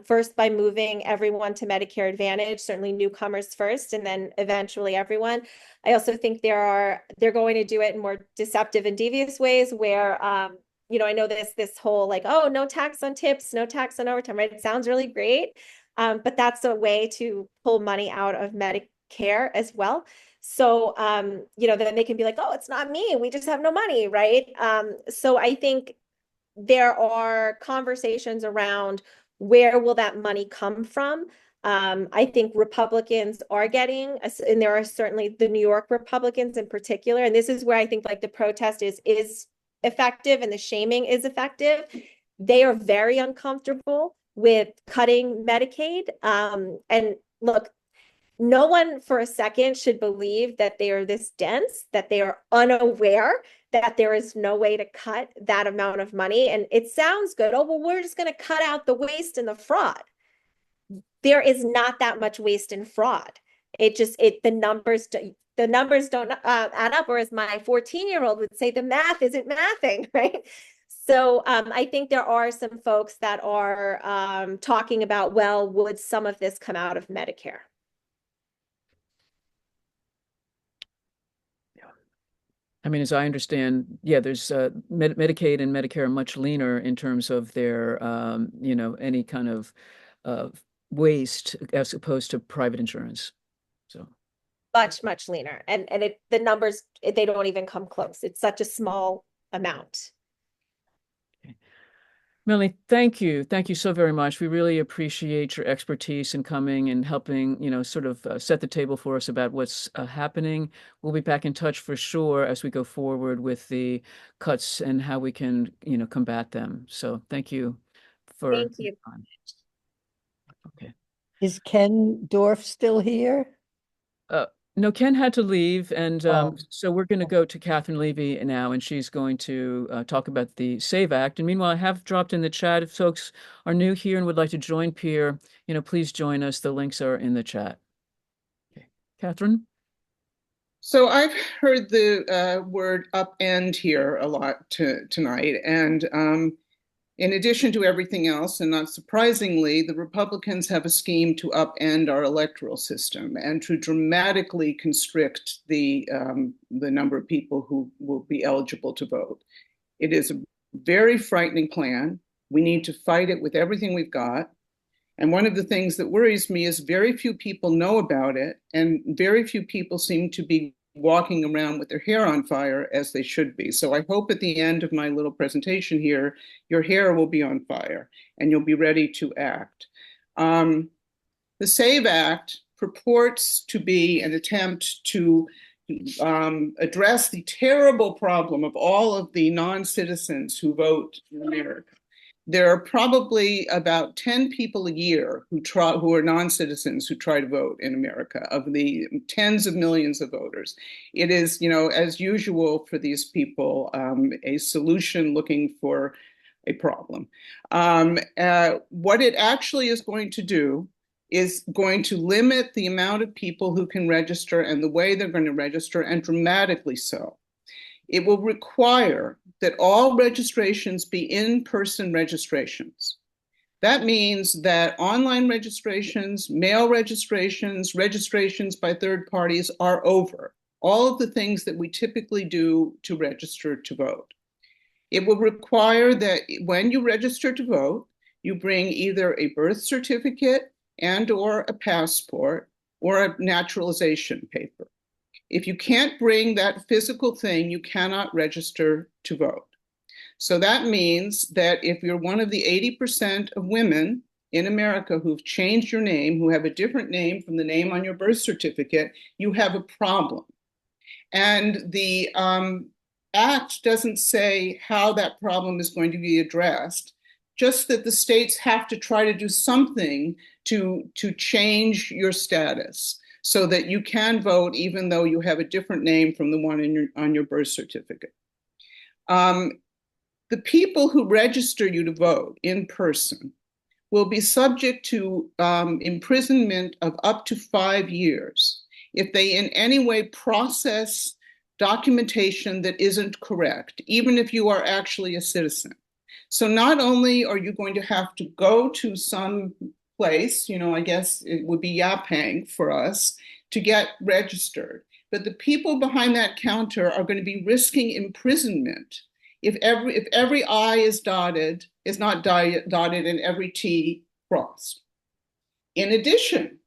N: First by moving everyone to Medicare Advantage, certainly newcomers first, and then eventually everyone. I also think they're going to do it in more deceptive and devious ways where, I know this whole like, oh, no tax on tips, no tax on overtime, right? It sounds really great. But that's a way to pull money out of Medicare as well. So, then they can be like, oh, it's not me. We just have no money, right? So I think there are conversations around where will that money come from? I think Republicans are getting, and there are certainly the New York Republicans in particular, and this is where I think like the protest is effective and the shaming is effective. They are very uncomfortable with cutting Medicaid. And look, no one for a second should believe that they are this dense, that they are unaware that there is no way to cut that amount of money. And it sounds good. Oh, well, we're just going to cut out the waste and the fraud. There is not that much waste and fraud. The numbers don't add up. Or as my 14-year-old would say, the math isn't mathing, right? So I think there are some folks that are talking about, well, would some of this come out of Medicare?
A: I mean, as I understand, yeah, there's Medicaid and Medicare are much leaner in terms of their, any kind of uh, waste as opposed to private insurance. So
N: much leaner, and the numbers, they don't even come close. It's such a small amount.
A: Melanie, thank you. Thank you so very much. We really appreciate your expertise in coming and helping, sort of set the table for us about what's happening. We'll be back in touch for sure as we go forward with the cuts and how we can, combat them. So thank you for
N: Thank you.
A: your time. Okay.
F: Is Ken Dorff still here?
A: No, Ken had to leave, and so we're going to go to Catherine Levy now, and she's going to talk about the SAVE Act. And meanwhile, I have dropped in the chat. If folks are new here and would like to join Peer, please join us. The links are in the chat. Okay, Catherine?
B: So I've heard the word upend here a lot tonight, and in addition to everything else, and not surprisingly, the Republicans have a scheme to upend our electoral system and to dramatically constrict the number of people who will be eligible to vote. It is a very frightening plan. We need to fight it with everything we've got. And one of the things that worries me is very few people know about it, and very few people seem to be walking around with their hair on fire as they should be. So I hope at the end of my little presentation here, your hair will be on fire and you'll be ready to act. The SAVE Act purports to be an attempt to address the terrible problem of all of the non-citizens who vote in America. There are probably about 10 people a year who are non-citizens who try to vote in America, of the tens of millions of voters. It is, as usual for these people, a solution looking for a problem. What it actually is going to do is going to limit the amount of people who can register and the way they're going to register, and dramatically so. It will require that all registrations be in-person registrations. That means that online registrations, mail registrations, registrations by third parties are over. All of the things that we typically do to register to vote. It will require that when you register to vote, you bring either a birth certificate and/or a passport or a naturalization paper. If you can't bring that physical thing, you cannot register to vote. So that means that if you're one of the 80% of women in America who've changed your name, who have a different name from the name on your birth certificate, you have a problem. And the Act doesn't say how that problem is going to be addressed, just that the states have to try to do something to change your status, so that you can vote even though you have a different name from the one on your birth certificate. The people who register you to vote in person will be subject to imprisonment of up to 5 years if they in any way process documentation that isn't correct, even if you are actually a citizen. So not only are you going to have to go to some place, I guess it would be Yapang for us, to get registered, but the people behind that counter are going to be risking imprisonment if every I is not dotted and every T crossed. In addition,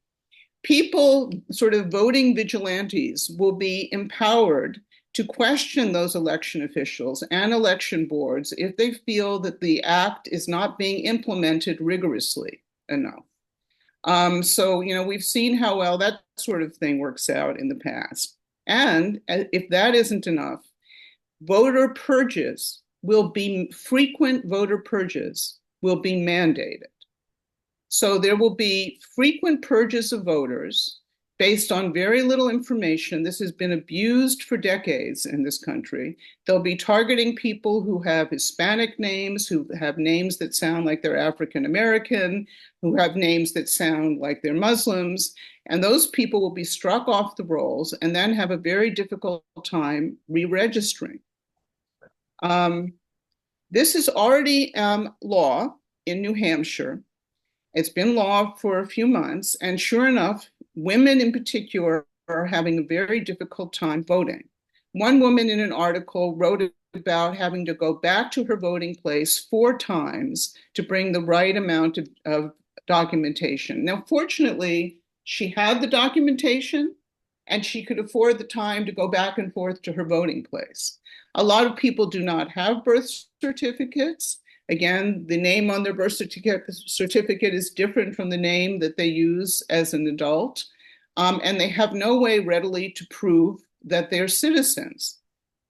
B: people, sort of voting vigilantes, will be empowered to question those election officials and election boards if they feel that the act is not being implemented rigorously enough. So, we've seen how well that sort of thing works out in the past. And if that isn't enough, frequent voter purges will be mandated. So there will be frequent purges of voters based on very little information. This has been abused for decades in this country. They'll be targeting people who have Hispanic names, who have names that sound like they're African American, who have names that sound like they're Muslims. And those people will be struck off the rolls and then have a very difficult time re-registering. This is already law in New Hampshire. It's been law for a few months, and sure enough, women in particular are having a very difficult time voting. One woman in an article wrote about having to go back to her voting place 4 times to bring the right amount of documentation. Now, fortunately, she had the documentation and she could afford the time to go back and forth to her voting place. A lot of people do not have birth certificates. Again, the name on their birth certificate is different from the name that they use as an adult. And they have no way readily to prove that they're citizens.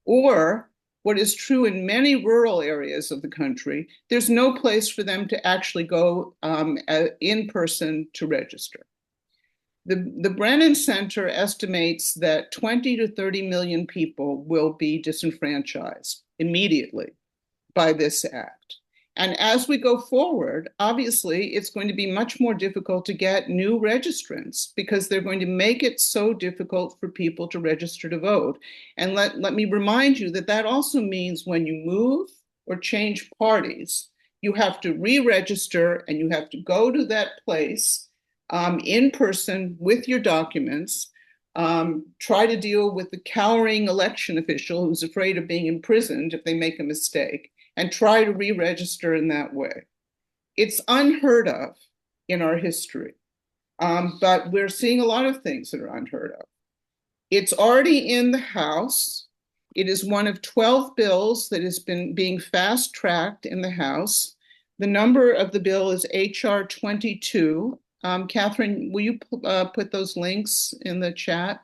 B: Or, what is true in many rural areas of the country, there's no place for them to actually go in person to register. The Brennan Center estimates that 20 to 30 million people will be disenfranchised immediately by this act. And as we go forward, obviously, it's going to be much more difficult to get new registrants because they're going to make it so difficult for people to register to vote. And let me remind you that that also means when you move or change parties, you have to re-register and you have to go to that place in person with your documents, try to deal with the cowering election official who's afraid of being imprisoned if they make a mistake, and try to re-register in that way. It's unheard of in our history, but we're seeing a lot of things that are unheard of. It's already in the House. It is one of 12 bills that has been being fast-tracked in the House. The number of the bill is H.R. 22. Catherine, will you put those links in the chat?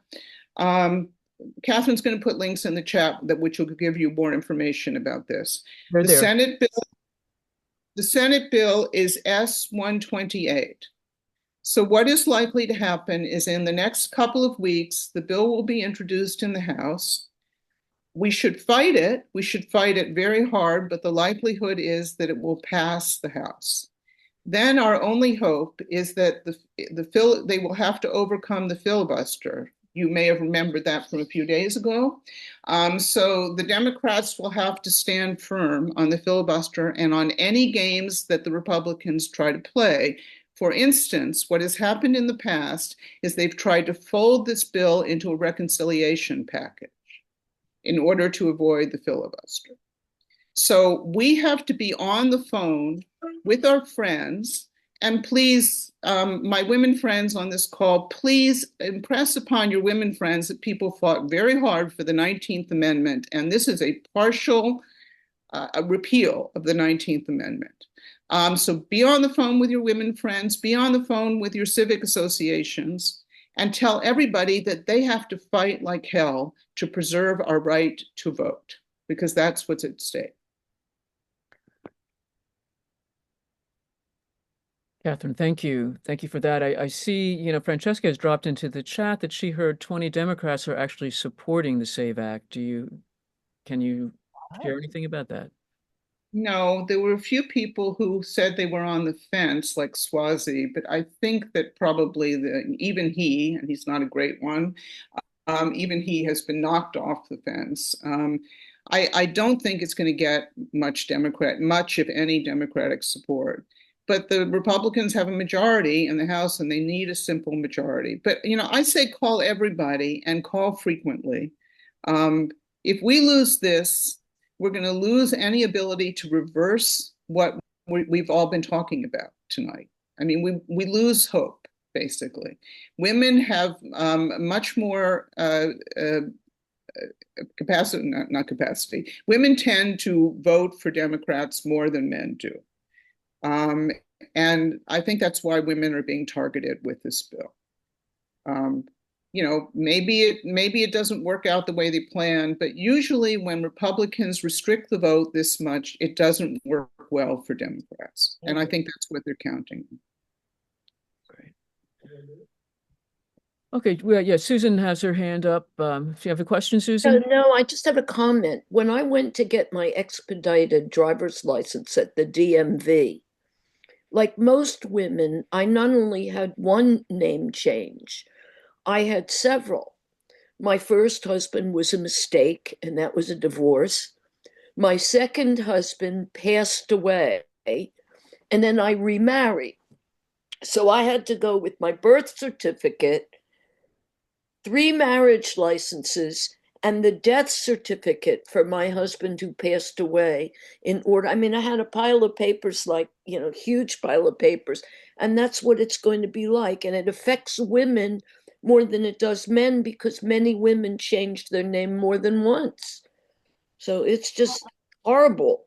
B: Catherine's going to put links in the chat which will give you more information about this. The Senate bill is S-128. So what is likely to happen is in the next couple of weeks, the bill will be introduced in the House. We should fight it. We should fight it very hard, but the likelihood is that it will pass the House. Then our only hope is that they will have to overcome the filibuster. You may have remembered that from a few days ago. So the Democrats will have to stand firm on the filibuster and on any games that the Republicans try to play. For instance, what has happened in the past is they've tried to fold this bill into a reconciliation package in order to avoid the filibuster. So we have to be on the phone with our friends. And please, my women friends on this call, please impress upon your women friends that people fought very hard for the 19th Amendment. And this is a partial repeal of the 19th Amendment. So be on the phone with your women friends, be on the phone with your civic associations, and tell everybody that they have to fight like hell to preserve our right to vote, because that's what's at stake.
A: Catherine, thank you. Thank you for that. I see, Francesca has dropped into the chat that she heard 20 Democrats are actually supporting the SAVE Act. Can you share anything about that?
B: No, there were a few people who said they were on the fence, like Swazi, but I think that probably even he, and he's not a great one, even he has been knocked off the fence. I don't think it's going to get much if any Democratic support. But the Republicans have a majority in the House and they need a simple majority. But, I say call everybody and call frequently. Um, if we lose this, we're going to lose any ability to reverse what we've all been talking about tonight. I mean, we lose hope, basically. Women have much more capacity, not capacity. Women tend to vote for Democrats more than men do. Um, and I think that's why women are being targeted with this bill. Maybe it doesn't work out the way they planned, but usually when Republicans restrict the vote this much, it doesn't work well for Democrats. And I think that's what they're counting.
A: Great. Okay, well, yeah, Susan has her hand up. If you have a question, Susan?
I: No, I just have a comment. When I went to get my expedited driver's license at the DMV, like most women, I not only had one name change, I had several. My first husband was a mistake, and that was a divorce. My second husband passed away, and then I remarried. So I had to go with my birth certificate, 3 marriage licenses, and the death certificate for my husband who passed away in order. I mean, I had a pile of papers, like, huge pile of papers, and that's what it's going to be like. And it affects women more than it does men because many women changed their name more than once. So it's just horrible.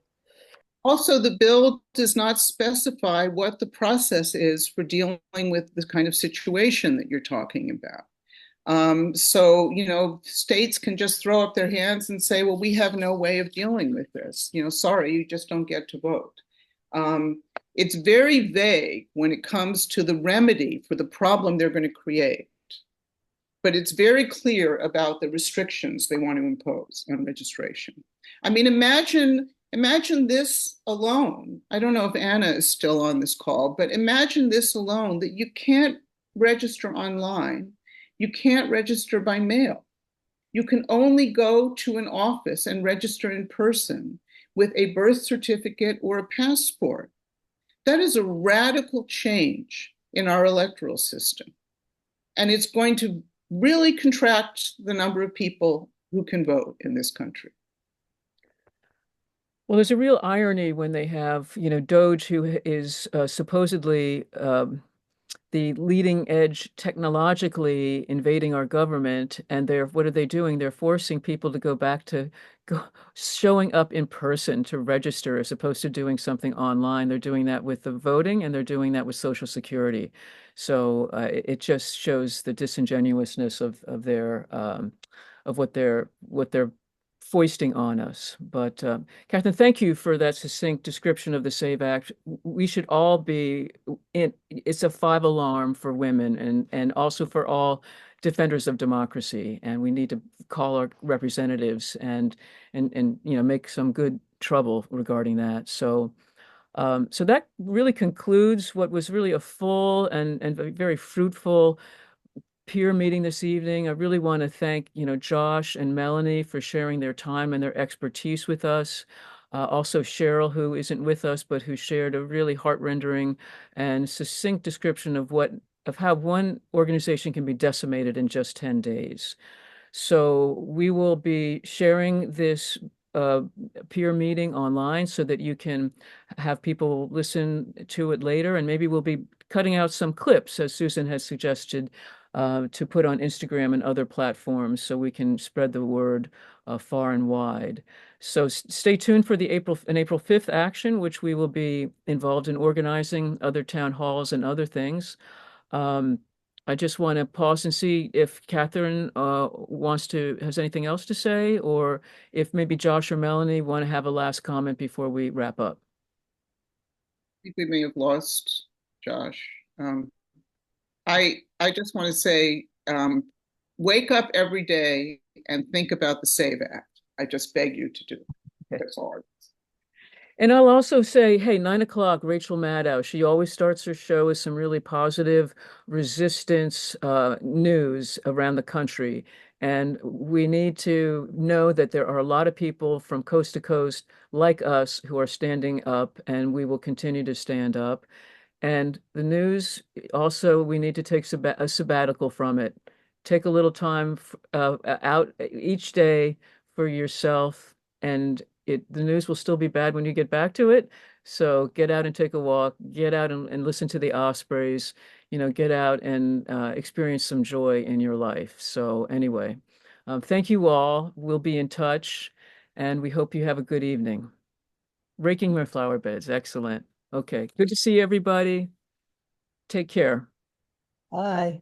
B: Also, the bill does not specify what the process is for dealing with the kind of situation that you're talking about. So, states can just throw up their hands and say, well, we have no way of dealing with this. Sorry, you just don't get to vote. It's very vague when it comes to the remedy for the problem they're going to create. But it's very clear about the restrictions they want to impose on registration. I mean, imagine this alone. I don't know if Anna is still on this call, but imagine this alone, that you can't register online. You can't register by mail. You can only go to an office and register in person with a birth certificate or a passport. That is a radical change in our electoral system. And it's going to really contract the number of people who can vote in this country.
A: Well, there's a real irony when they have, Doge, who is supposedly the leading edge technologically invading our government, and what are they doing? They're forcing people to go back to showing up in person to register as opposed to doing something online. They're doing that with the voting, and they're doing that with Social Security. So it just shows the disingenuousness of their of what they're foisting on us. But Catherine, thank you for that succinct description of the SAVE Act. We should all be in. It's a 5 alarm for women and also for all defenders of democracy. And we need to call our representatives and make some good trouble regarding that. So. So that really concludes what was really a full and very fruitful peer meeting this evening. I really want to thank, Josh and Melanie for sharing their time and their expertise with us. Also Cheryl, who isn't with us, but who shared a really heart-rendering and succinct description of how one organization can be decimated in just 10 days. So we will be sharing this uh, peer meeting online so that you can have people listen to it later. And maybe we'll be cutting out some clips, as Susan has suggested, to put on Instagram and other platforms so we can spread the word far and wide. So stay tuned for the April 5th action, which we will be involved in organizing other town halls and other things. I just want to pause and see if Catherine has anything else to say, or if maybe Josh or Melanie want to have a last comment before we wrap up.
B: I think we may have lost Josh. I just want to say, wake up every day and think about the SAVE Act. I just beg you to do it. That's all.
A: And I'll also say, hey, 9 o'clock, Rachel Maddow. She always starts her show with some really positive resistance news around the country. And we need to know that there are a lot of people from coast to coast like us who are standing up, and we will continue to stand up. And the news also, we need to take a sabbatical from it. Take a little time out each day for yourself, and the news will still be bad when you get back to it. So get out and take a walk, get out and listen to the ospreys, get out and experience some joy in your life. So anyway, thank you all. We'll be in touch, and we hope you have a good evening. Raking my flower beds. Excellent. Okay. Good to see everybody. Take care.
F: Bye.